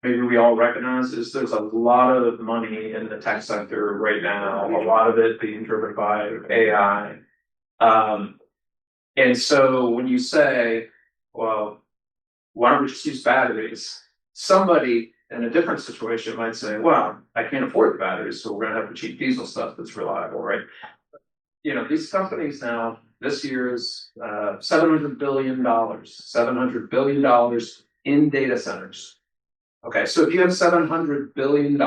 maybe we all recognize is there's a lot of money in the tech sector right now, a lot of it being driven by AI. And so when you say, well, why don't we just use batteries? Somebody in a different situation might say, well, I can't afford the batteries, so we're going to have the cheap diesel stuff that's reliable, right? These companies now, this year is $700 billion in data centers. Okay, so if you have $700 billion,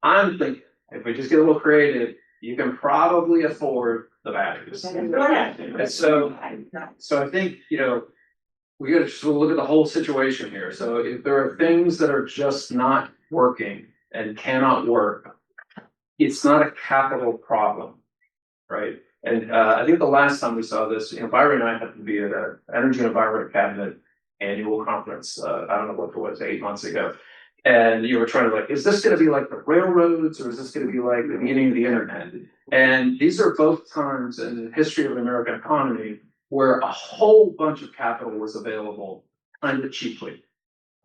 I'm thinking if we just get a little creative, you can probably afford the batteries. And so I think, we got to just look at the whole situation here. So if there are things that are just not working and cannot work, it's not a capital problem, right? And I think the last time we saw this, Byron and I happened to be at an Energy and Environment Cabinet annual conference. I don't know what it was, 8 months ago. And you were trying to is this going to be like the railroads, or is this going to be like the beginning of the internet? And these are both times in the history of the American economy where a whole bunch of capital was available kind of cheaply,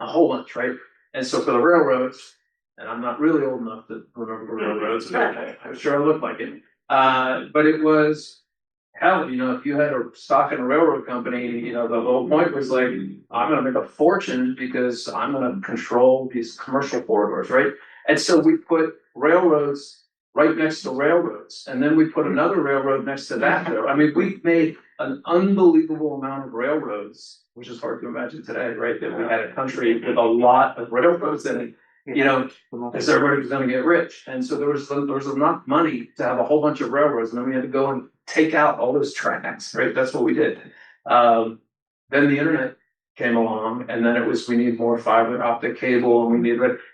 a whole bunch, right? And so for the railroads, and I'm not really old enough to remember the railroads, I'm sure I look like it. But it was, hell, if you had a stock in a railroad company, the whole point was I'm going to make a fortune because I'm going to control these commercial corridors, right? And so we put railroads right next to railroads, and then we put another railroad next to that. I mean, we've made an unbelievable amount of railroads, which is hard to imagine today, right? That we had a country with a lot of railroads in it. Because everybody was going to get rich. And so there was enough money to have a whole bunch of railroads, and then we had to go and take out all those tracks, right? That's what we did. Then the internet came along, and then it was, we need more fiber optic cable, and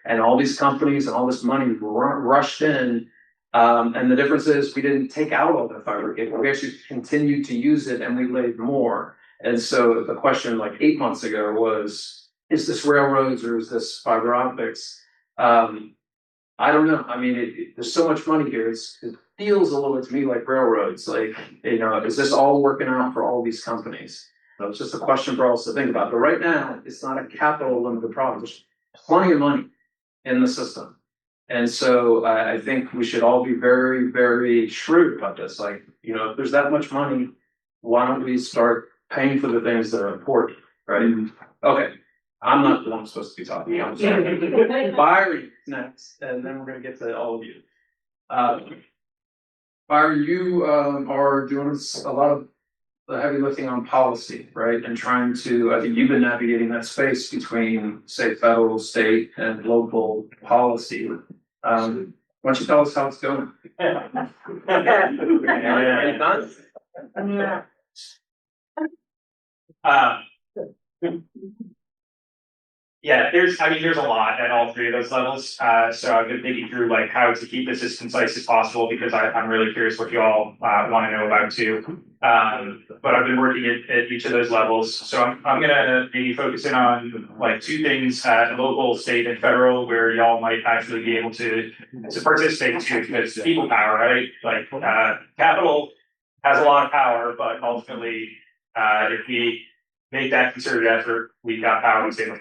and all these companies and all this money rushed in. And the difference is we didn't take out all the fiber cable. We actually continued to use it, and we laid more. And so the question 8 months ago was, is this railroads or is this fiber optics? I don't know. I mean, there's so much money here. It feels a little bit to me like railroads. Like, is this all working out for all these companies? So it's just a question for us to think about. But right now, it's not a capital limited problem. There's plenty of money in the system. And so I think we should all be very, very shrewd about this. Like, if there's that much money, why don't we start paying for the things that are important, right? Okay, I'm not the one supposed to be talking. I'm sorry. Byron next, and then we're going to get to all of you. Byron, you are doing a lot of the heavy lifting on policy, right? And trying to, I think you've been navigating that space between, say, federal, state, and local policy. Why don't you tell us how it's going? There's a lot at all three of those levels. So I've been thinking through like how to keep this as concise as possible because I'm really curious what you all want to know about too. But I've been working at each of those levels. So I'm gonna maybe focus in on like two things at local, state, and federal where y'all might actually be able to participate too, because people power, right? Like capital has a lot of power, but ultimately if we make that concerted effort, we've got power to save.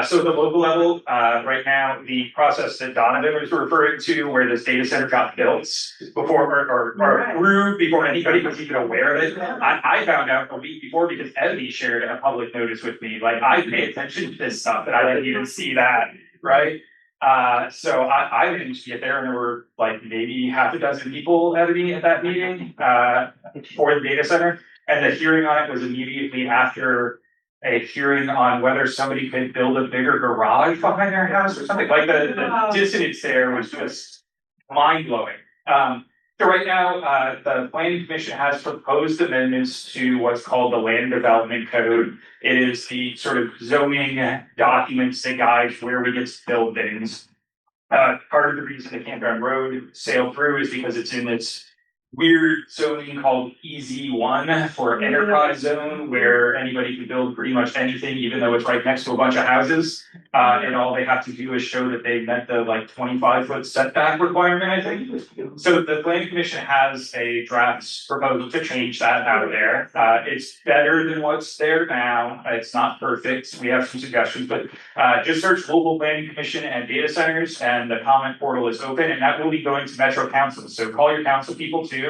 So at the local level, right now, the process that Donovan was referring to, where this data center got built before or approved before anybody was even aware of it, I found out a week before because Evie shared a public notice with me. Like, I pay attention to this stuff, and I didn't even see that, right? So I managed to get there, and there were like maybe half a dozen people at that meeting for the data center, and the hearing on it was immediately after a hearing on whether somebody could build a bigger garage behind their house or something. Like the dissonance there was just mind blowing. So right now, the Planning Commission has proposed amendments to what's called the Land Development Code. It is the sort of zoning documents that guide where we get to build things. Part of the reason the Campground Road sailed through is because it's in this weird zoning called EZ1 for enterprise zone, where anybody can build pretty much anything, even though it's right next to a bunch of houses. And all they have to do is show that they met the like 25-foot setback requirement, I think. So the Planning Commission has a draft proposal to change that out of there. It's better than what's there now. It's not perfect. We have some suggestions, but just search local Planning Commission and data centers, and the comment portal is open, and that will be going to Metro Council. So call your council people too.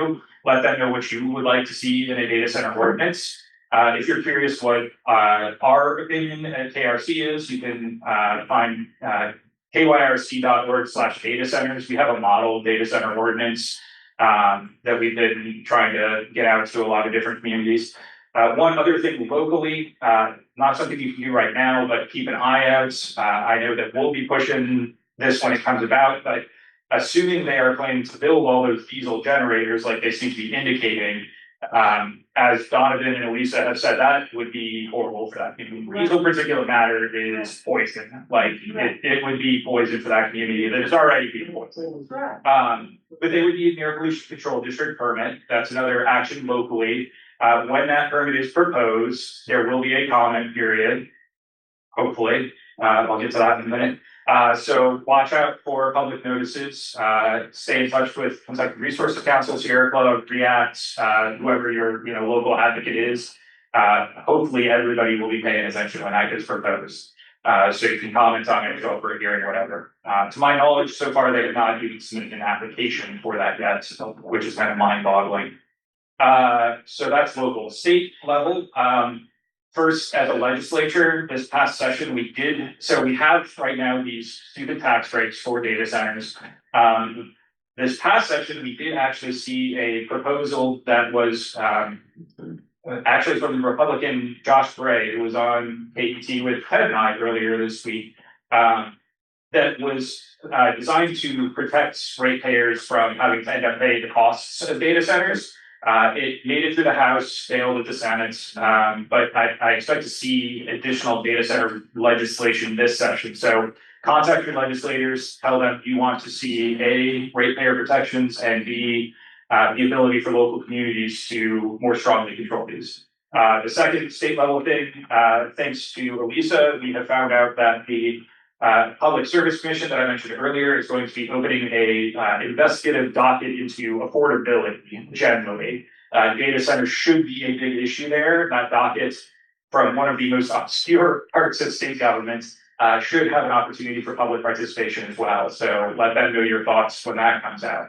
Let them know what you would like to see in a data center ordinance. If you're curious what our opinion at KRC is, you can find kyrc.org/data centers. We have a model data center ordinance that we've been trying to get out to a lot of different communities. One other thing locally, not something you can do right now, but keep an eye out. I know that we'll be pushing this when it comes about, but assuming they are planning to build all those diesel generators like they seem to be indicating, as Donovan and Elisa have said, that would be horrible for that community. Diesel particulate matter is poison. Like, it would be poison for that community that is already being poisoned. But they would need an air pollution control district permit. That's another action locally. When that permit is proposed, there will be a comment period, hopefully. I'll get to that in a minute. So watch out for public notices. Stay in touch with Kentucky Resources Council, Sierra Club, React, whoever your local advocate is. Hopefully everybody will be paying attention when that gets proposed. So you can comment on it, go for a hearing or whatever. To my knowledge, so far they have not even submitted an application for that yet, which is kind of mind-boggling. So that's local. State level. First, as a legislature, this past session, we have right now these stupid tax breaks for data centers. This past session, we did actually see a proposal that was actually from Republican Josh Bray, who was on KET with Ted and I earlier this week, that was designed to protect ratepayers from having to end up paying the costs of data centers. It made it through the House, failed at the Senate, but I expect to see additional data center legislation this session. So contact your legislators, tell them you want to see A, ratepayer protections, and B, the ability for local communities to more strongly control these. The second state level thing, thanks to Elisa, we have found out that the Public Service Commission that I mentioned earlier is going to be opening a investigative docket into affordability generally. Data centers should be a big issue there. That docket from one of the most obscure parts of state government should have an opportunity for public participation as well. So let them know your thoughts when that comes out.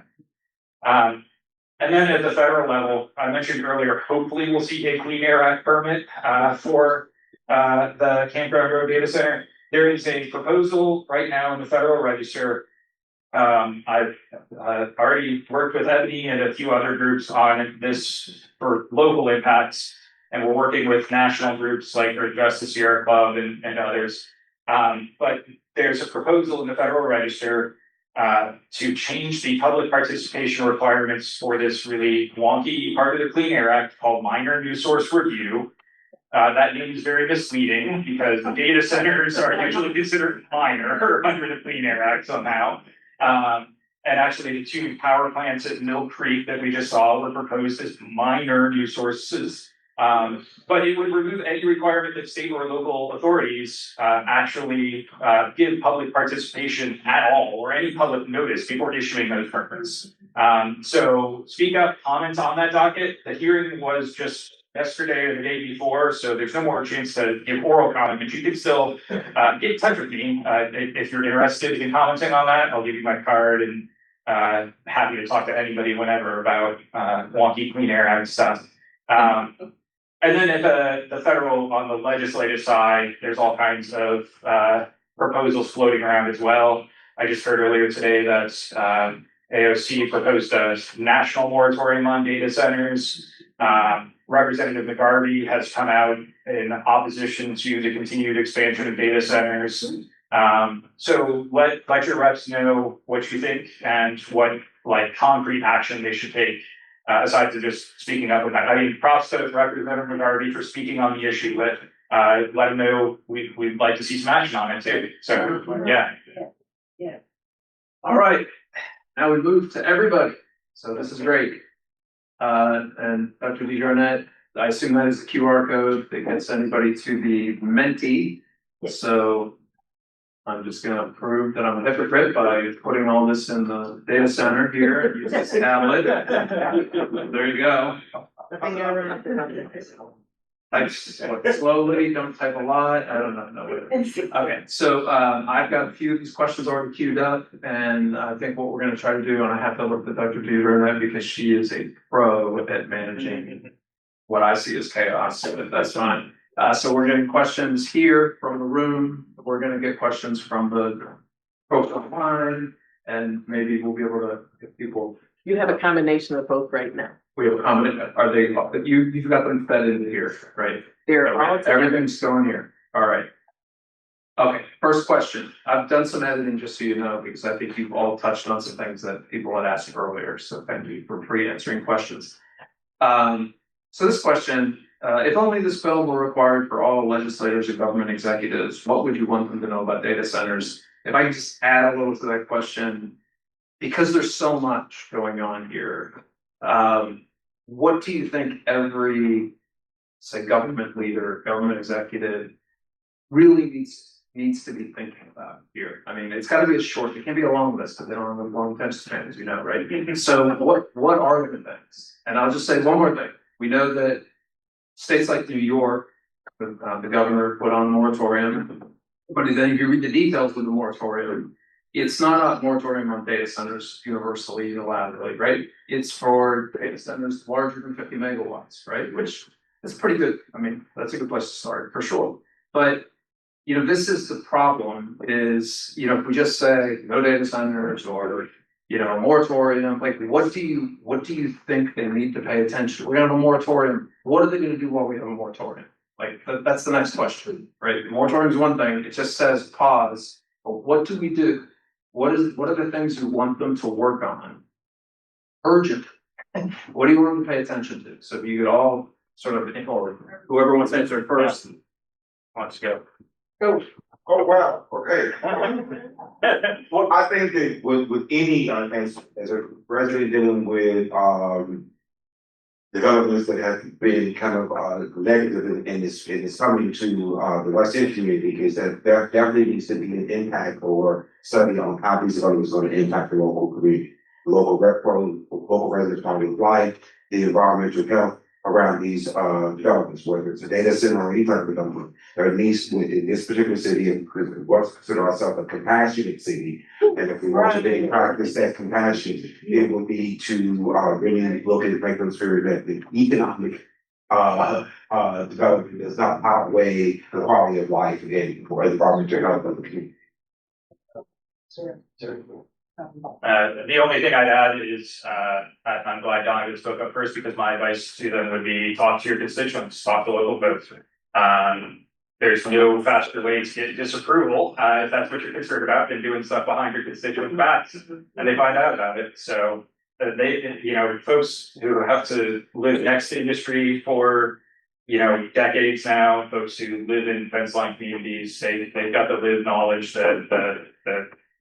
And then at the federal level, I mentioned earlier, hopefully we'll see a Clean Air Act permit for the Campground Road data center. There is a proposal right now in the Federal Register. I've already worked with Ebony and a few other groups on this for local impacts, and we're working with national groups like Earth Justice Sierra Club and others. But there's a proposal in the Federal Register to change the public participation requirements for this really wonky part of the Clean Air Act called minor new source review. That name is very misleading because the data centers are usually considered minor under the Clean Air Act somehow. And actually the two power plants at Mill Creek that we just saw were proposed as minor new sources. But it would remove any requirement that state or local authorities actually give public participation at all or any public notice before issuing those permits. So speak up, comment on that docket. The hearing was just yesterday or the day before, so there's no more chance to give oral comment, but you can still get in touch with me if you're interested in commenting on that. I'll give you my card and happy to talk to anybody whenever about wonky Clean Air Act stuff. And then at the federal, on the legislative side, there's all kinds of proposals floating around as well. I just heard earlier today that AOC proposed a national moratorium on data centers. Representative McGarvey has come out in opposition to the continued expansion of data centers. So let your reps know what you think and what like concrete action they should take. Aside to just speaking up with that. I mean, props to Representative McGarvey for speaking on the issue, but let him know we'd like to see some action on it too. So, yeah. Yeah. All right, now we move to everybody. So this is great. And Dr. DeJarnett, I assume that is the QR code that gets anybody to the Menti. So I'm just going to prove that I'm a hypocrite by putting all this in the data center here and use this tablet. There you go. Type slowly, don't type a lot. I don't know. Okay, so I've got a few of these questions already queued up, and I think what we're going to try to do, and I have to look at Dr. DeJarnett because she is a pro at managing what I see as chaos, but that's fine. So we're getting questions here from the room. We're going to get questions from the folks online, and maybe we'll be able to get people. You have a combination of both right now. We have a combination. Are they? You've got them fed into here, right? They're all everything's going here. All right. Okay. First question. I've done some editing just so you know, because I think you've all touched on some things that people had asked earlier. So thank you for pre-answering questions. So this question. If only this bill were required for all legislators and government executives, what would you want them to know about data centers? If I can just add a little to that question, because there's so much going on here, what do you think every, say, government leader, government executive really needs to be thinking about here? I mean, it's got to be a short, it can't be a long list because they don't have a long attention span, as you know, right? So what are the things? And I'll just say one more thing. We know that states like New York, the governor put on a moratorium, but then if you read the details of the moratorium, it's not a moratorium on data centers universally, unilaterally, right? It's for data centers larger than 50 megawatts, right? Which is pretty good. I mean, that's a good place to start for sure. But, you know, this is the problem is, you know, if we just say no data centers or, you know, a moratorium, like what do you think they need to pay attention to? We're gonna have a moratorium. What are they gonna do while we have a moratorium? Like that's the next question, right? Moratorium is one thing, it just says pause, but what do we do? What are the things you want them to work on? Urgent. What do you want them to pay attention to? So if you could all sort of, or whoever wants to answer first, let's go. Go. Oh, wow, okay. Well, I think that with any, as a president dealing with, developments that have been kind of negative in this coming to the West End community is that there definitely needs to be an impact or study on how these developments are going to impact the local community, local residents' quality of life, the environmental health around these developments, whether it's a data center or any type of development. There needs to, in this particular city, because we consider ourselves a compassionate city, and if we want to really practice that compassion, it would be to really look and make them sure that the economic development does not outweigh the quality of life and for environmental health of the community. The only thing I'd add is, I'm glad Donovan spoke up first because my advice to them would be talk to your constituents, talk to local folks. There's no faster way to get disapproval, if that's what you're concerned about, than doing stuff behind your constituents' backs, and they find out about it. So they, folks who have to live next to industry for, decades now, folks who live in fence line communities, they've got the lived knowledge that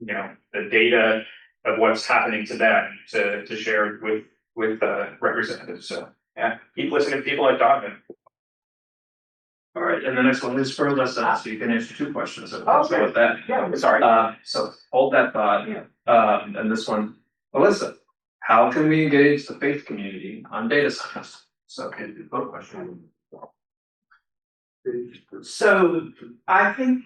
the data of what's happening to them to share with representatives. So yeah, keep listening to people like Donovan. All right, and the next one is for Elisa, so you can answer two questions. So Okay. so with that, Yeah. sorry. So hold that thought. Yeah. And this one, Elisa, how can we engage the faith community on data science? So can you put a question? So I think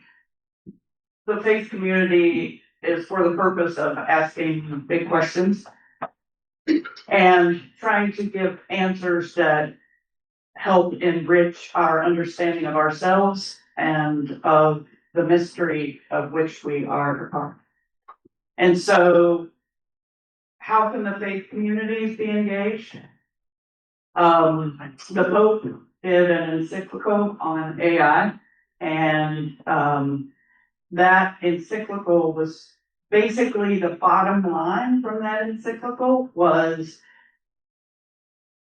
the faith community is for the purpose of asking big questions and trying to give answers that help enrich our understanding of ourselves and of the mystery of which we are a part. And so, how can the faith communities be engaged? The Pope did an encyclical on AI, and that encyclical was basically the bottom line from that encyclical was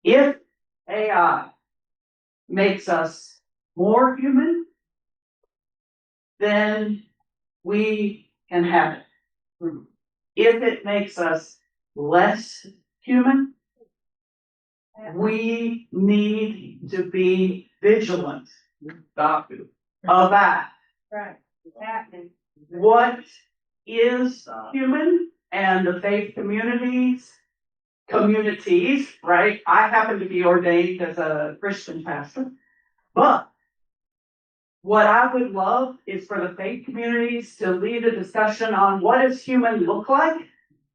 if AI makes us more human, then we can have it. If it makes us less human, we need to be vigilant about Right, exactly. what is human, and the faith communities, right? I happen to be ordained as a Christian pastor, but what I would love is for the faith communities to lead a discussion on what does human look like?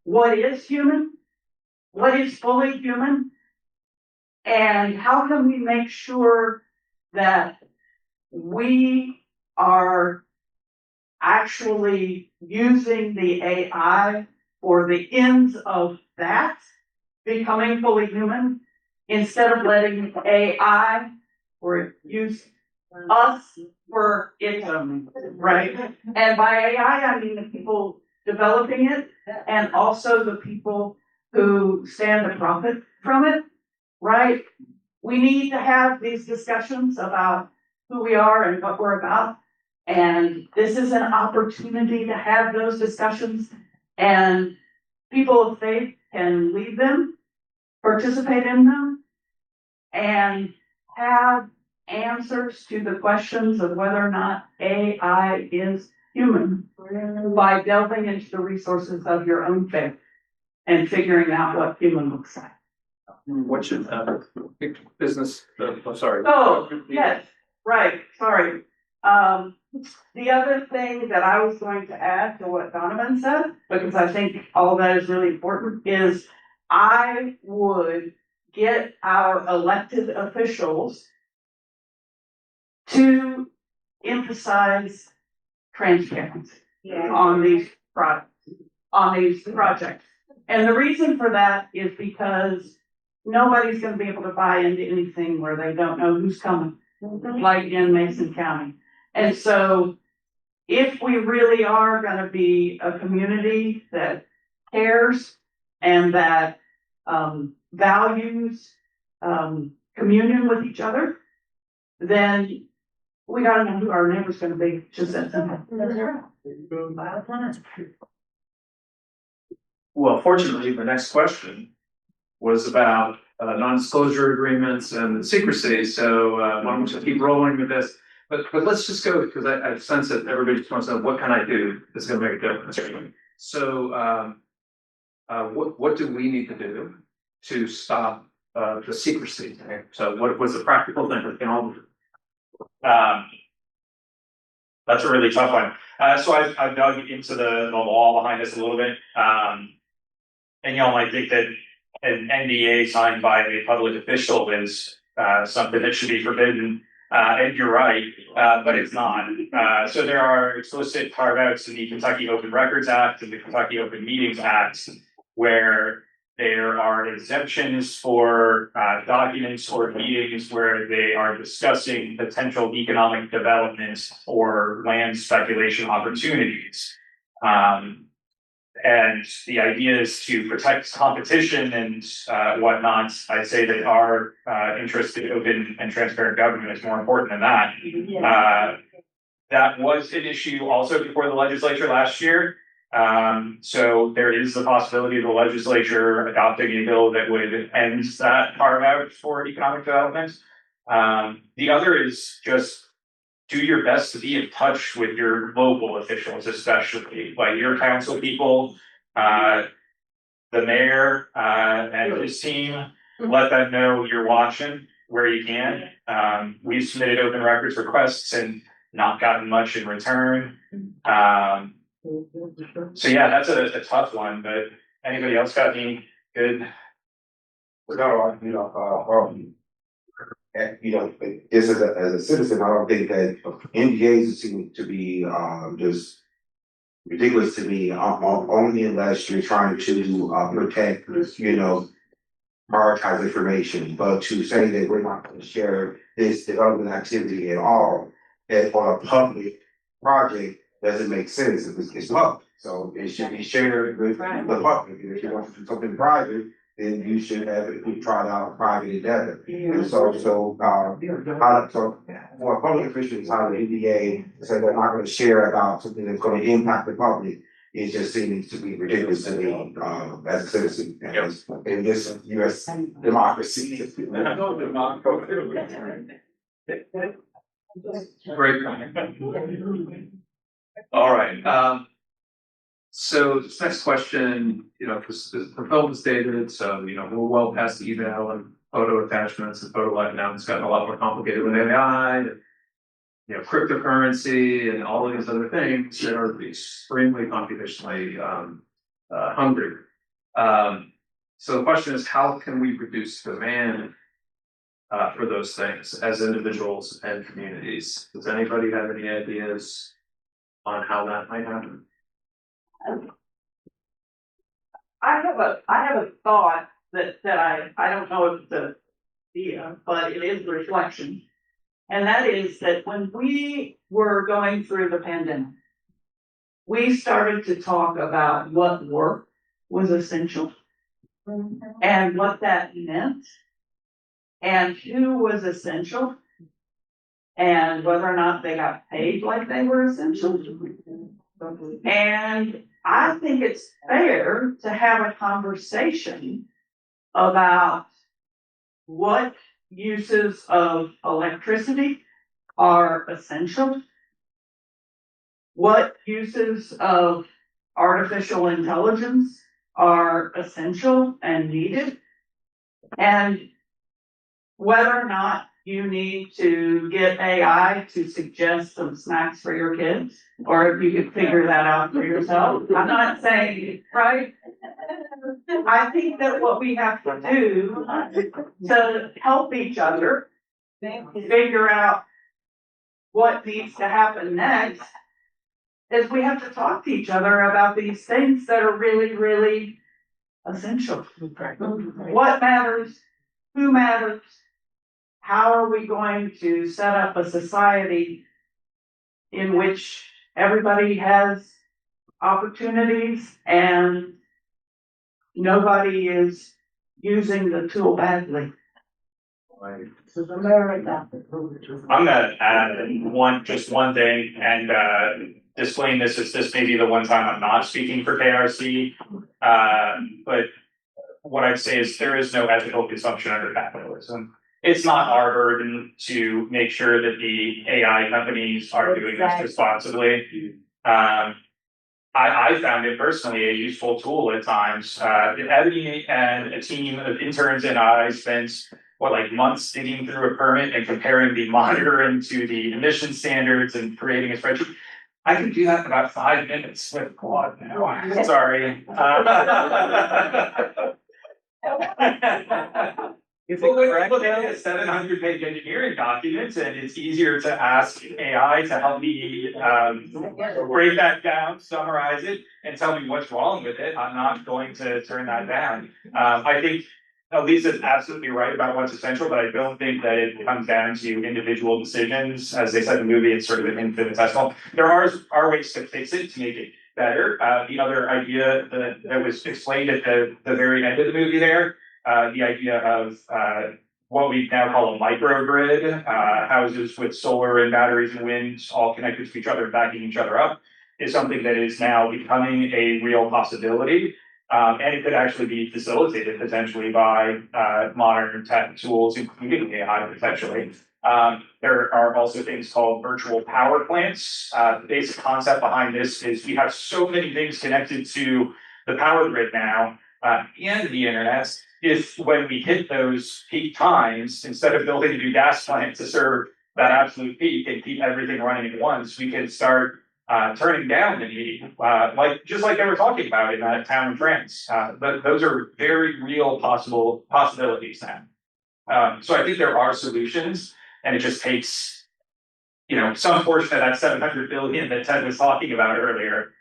What is human? What is fully human? And how can we make sure that we are actually using the AI for the ends of that, becoming fully human, instead of letting AI or use us for its own, right? And by AI, I mean the people developing it and also the people who stand to profit from it, right? We need to have these discussions about who we are and what we're about. And this is an opportunity to have those discussions, and people of faith can lead them, participate in them, and have answers to the questions of whether or not AI is human by delving into the resources of your own faith and figuring out what human looks like. What should business? Sorry. Oh, yes, right, sorry. The other thing that I was going to add to what Donovan said, because I think all that is really important, is I would get our elected officials to emphasize transparency on these projects. And the reason for that is because nobody's going to be able to buy into anything where they don't know who's coming, like in Mason County. And so if we really are going to be a community that cares and that values communion with each other, then we got to know who our neighbor's going to be. Just that simple. Well, fortunately, the next question was about non-disclosure agreements and secrecy. So why don't we just keep rolling with this? But let's just go because I sense that everybody just wants to know what can I do that's going to make a difference. So what do we need to do to stop the secrecy? So what was the practical thing we can all do? That's a really tough one. So I've dug into the law behind this a little bit. And y'all might think that an NDA signed by a public official is something that should be forbidden. And you're right, but it's not. So there are explicit carve-outs in the Kentucky Open Records Act and the Kentucky Open Meetings Act where there are exemptions for documents or meetings where they are discussing potential economic development or land speculation opportunities. And the idea is to protect competition and whatnot. I'd say that our interest in open and transparent government is more important than that. That was an issue also before the legislature last year. So there is the possibility of the legislature adopting a bill that would end that carve out for economic development. The other is just do your best to be in touch with your local officials, especially like your council people, the mayor, and his team. Let them know you're watching where you can. We've submitted open records requests and not gotten much in return. So yeah, that's a tough one, but anybody else got any good? No, just as a citizen, I don't think that NDAs seem to be just ridiculous to me. Only unless you're trying to protect, prioritize information. But to say that we're not going to share this development activity at all on a public project doesn't make sense. It's public, so it should be shared with the public. And if you want to do something private, then you should have it be tried out private together. And so for public officials out of the NDA say they're not going to share about something that's going to impact the public, it just seems to be ridiculous to me as a citizen in this U.S. democracy. Great comment. All right. So this next question, because the film is dated, so we're well past the email and photo attachments and photo life now. It's gotten a lot more complicated with AI, and, cryptocurrency, and all of these other things that are extremely computationally hungry. So the question is, how can we reduce demand for those things as individuals and communities? Does anybody have any ideas on how that might happen? I have a thought that I don't know if it's an idea, but it is reflection. And that is that when we were going through the pandemic, we started to talk about what work was essential and what that meant and who was essential and whether or not they got paid like they were essential. And I think it's fair to have a conversation about what uses of electricity are essential, what uses of artificial intelligence are essential and needed, and whether or not you need to get AI to suggest some snacks for your kids, or if you could figure that out for yourself. I'm not saying, right? I think that what we have to do to help each other figure out what needs to happen next is we have to talk to each other about these things that are really, really essential. What matters? Who matters? How are we going to set up a society in which everybody has opportunities and nobody is using the tool badly? I'm gonna add just one thing and disclaim this as this may be the one time I'm not speaking for KRC. But what I'd say is there is no ethical consumption under capitalism. It's not our burden to make sure that the AI companies are doing this responsibly. I found it personally a useful tool at times. Ebony and a team of interns and I spent months digging through a permit and comparing the monitoring to the emission standards and creating a spreadsheet. I can do that in about 5 minutes with Claude now. Sorry. Is it Well, when you correct? look at a 700-page engineering document, and it's easier to ask AI to help me break that down, summarize it, and tell me what's wrong with it. I'm not going to turn that down. I think Elisa is absolutely right about what's essential, but I don't think that it comes down to individual decisions. As they said in the movie, it's sort of an infinitesimal. There are ways to fix it to make it better. The other idea that was explained at the very end of the movie there, the idea of what we now call a microgrid, houses with solar and batteries and wind all connected to each other, backing each other up, is something that is now becoming a real possibility. And it could actually be facilitated potentially by modern tech tools, including AI potentially. There are also things called virtual power plants. The basic concept behind this is we have so many things connected to the power grid now and the internet. If when we hit those peak times, instead of building a new gas plant to serve that absolute peak and keep everything running at once, we can start turning down the need, just like they were talking about in that town in France. But those are very real possibilities now. So I think there are solutions, and it just takes, some portion of that 700 billion that Ted was talking about earlier.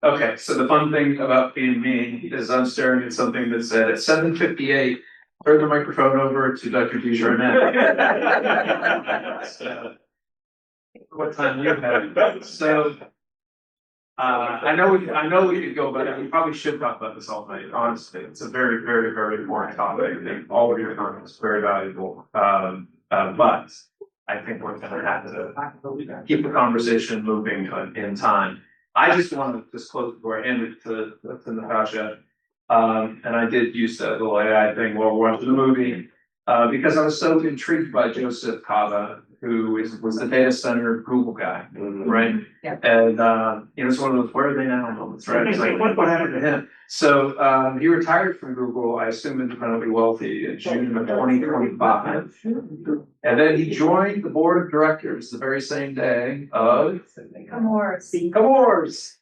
Okay, so the fun thing about being me is I'm staring at something that said at 7:58, turn the microphone over to Dr. Dujardin. So, what time you have? So, I know we could go, but we probably should talk about this all night. Honestly, it's a very, very, very important topic. I think all of your comments are very valuable. But I think we're going to have to keep the conversation moving in time. I just want to close before I hand it to Natasha. And I did use that little AI thing while we're watching the movie because I was so intrigued by Joseph Kava, who was the data center Google guy, right? Yeah. And it's one of those where are they now moments, right? It's like what happened to him? So he retired from Google, I assume independently wealthy, in June of 2025. And then he joined the board of directors the very same day of Comores.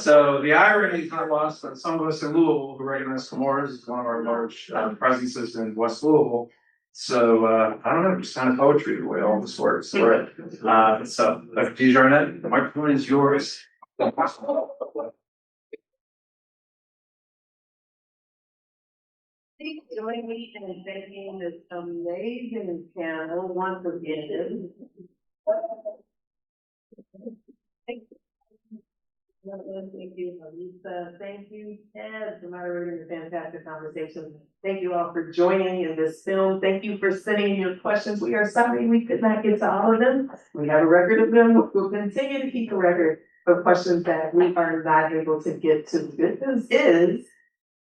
So the irony is not lost on some of us in Louisville who recognize Comores as one of our large presences in West Louisville. So I don't know, just kind of poetry the way all this works, right? So Dr. Dujardin, the microphone is yours. Please join me in thanking this amazing panel once again. Thank you, Elisa. Thank you, Ted, for moderating the fantastic conversation. Thank you all for joining in this film. Thank you for sending your questions. We are sorry we could not get to all of them. We have a record of them. We'll continue to keep a record of questions that we are not able to get to. The good news is,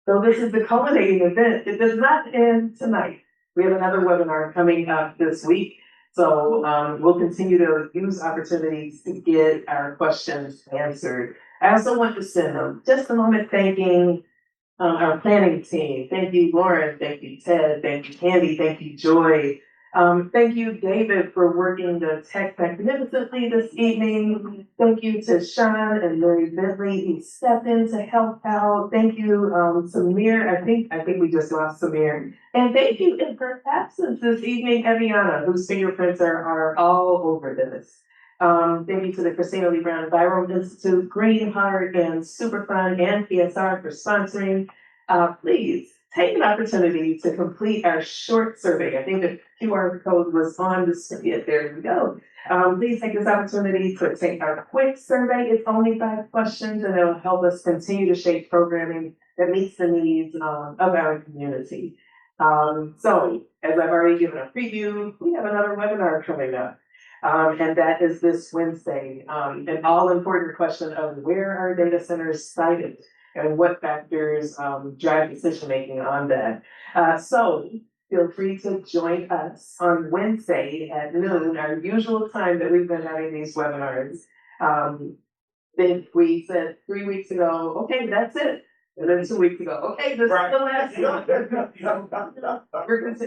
so this is the culminating event. It does not end tonight. We have another webinar coming up this week. So we'll continue to use opportunities to get our questions answered. I also want to send them just a moment thanking our planning team. Thank you, Lauren. Thank you, Ted. Thank you, Candy. Thank you, Joy. Thank you, David, for working the tech magnificently this evening. Thank you to Sean and Mary Bentley who stepped in to help out. Thank you, Samir. I think we just lost Samir. And thank you in her absence this evening, Eviana, whose fingerprints are all over this. Thank you to the Christina Lee Brown Envirome Institute, Greenheart, and Superfund, and PSR for sponsoring. Please take an opportunity to complete our short survey. I think the QR code was on the screen. There we go. Please take this opportunity to take our quick survey. It's only 5 questions, and it'll help us continue to shape programming that meets the needs of our community. So, as I've already given a preview, we have another webinar coming up. And that is this Wednesday. An all-important question of where are data centers sited? and what factors drive decision making on that. So feel free to join us on Wednesday at noon, our usual time that we've been having these webinars. Then we said 3 weeks ago, okay, that's it. And then 2 weeks ago, okay, this is the last one.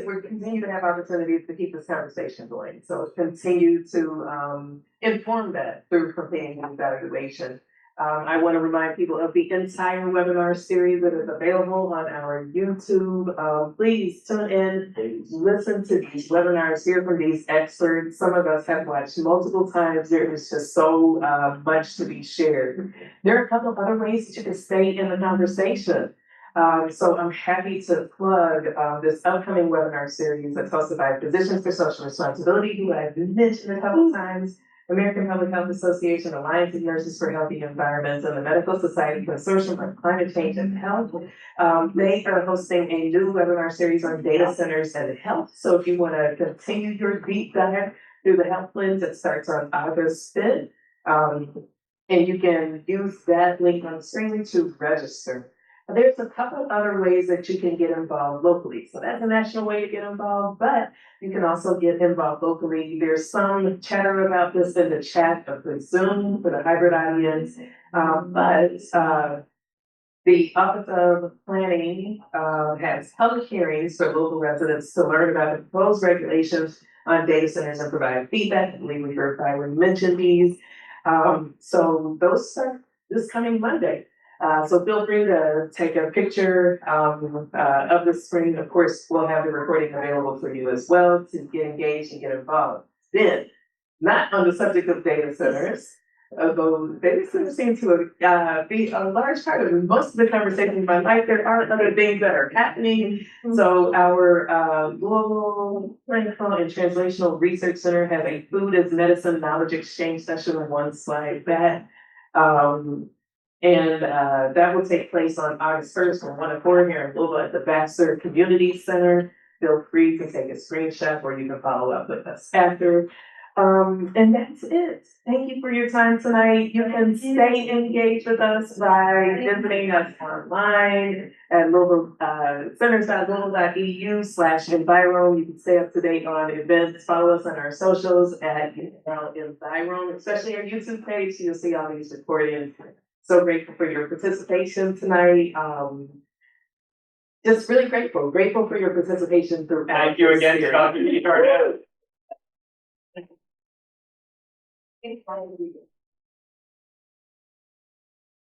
We're continue to have opportunities to keep this conversation going. So continue to inform that through preparing and evaluation. I want to remind people of the entire webinar series that is available on our YouTube. Please tune in, listen to these webinars, hear from these experts. Some of us have watched multiple times. There is just so much to be shared. There are a couple of other ways that you can stay in the conversation. So I'm happy to plug this upcoming webinar series that's hosted by Physicians for Social Responsibility, who I've mentioned a couple of times, American Public Health Association, Alliance of Nurses for Healthy Environments, and the Medical Society Consortium on Climate Change and Health. They are hosting a new webinar series on data centers and health. So if you want to continue your deep dive through the health lens, it starts on August 5th. And you can use that link on the screen to register. There's a couple other ways that you can get involved locally. So that's a national way to get involved, but you can also get involved locally. There's some chatter about this in the chat of the Zoom for the hybrid audience. The Office of Planning has public hearings for local residents to learn about the proposed regulations on data centers and provide feedback. I believe we heard Byron mention these. So those start this coming Monday. So feel free to take a picture of the screen. Of course, we'll have the recording available for you as well to get engaged and get involved. Then, not on the subject of data centers, although data centers seem to be a large part of most of the conversation in my life, there are other things that are happening. So our Global Clinical and Translational Research Center has a food as medicine knowledge exchange session on one slide back. And that will take place on August 1st from 1 to 4 here in Louisville at the Baxter Community Center. Feel free to take a screenshot or you can follow up with us after. And that's it. Thank you for your time tonight. You can stay engaged with us by visiting us online at centers.louisville.edu/Envirome. You can stay up to date on events. Follow us on our socials at Envirome, especially our YouTube page. You'll see all these recordings. So grateful for your participation tonight. Just really grateful for your participation throughout. Thank you again, Dr. Thank you.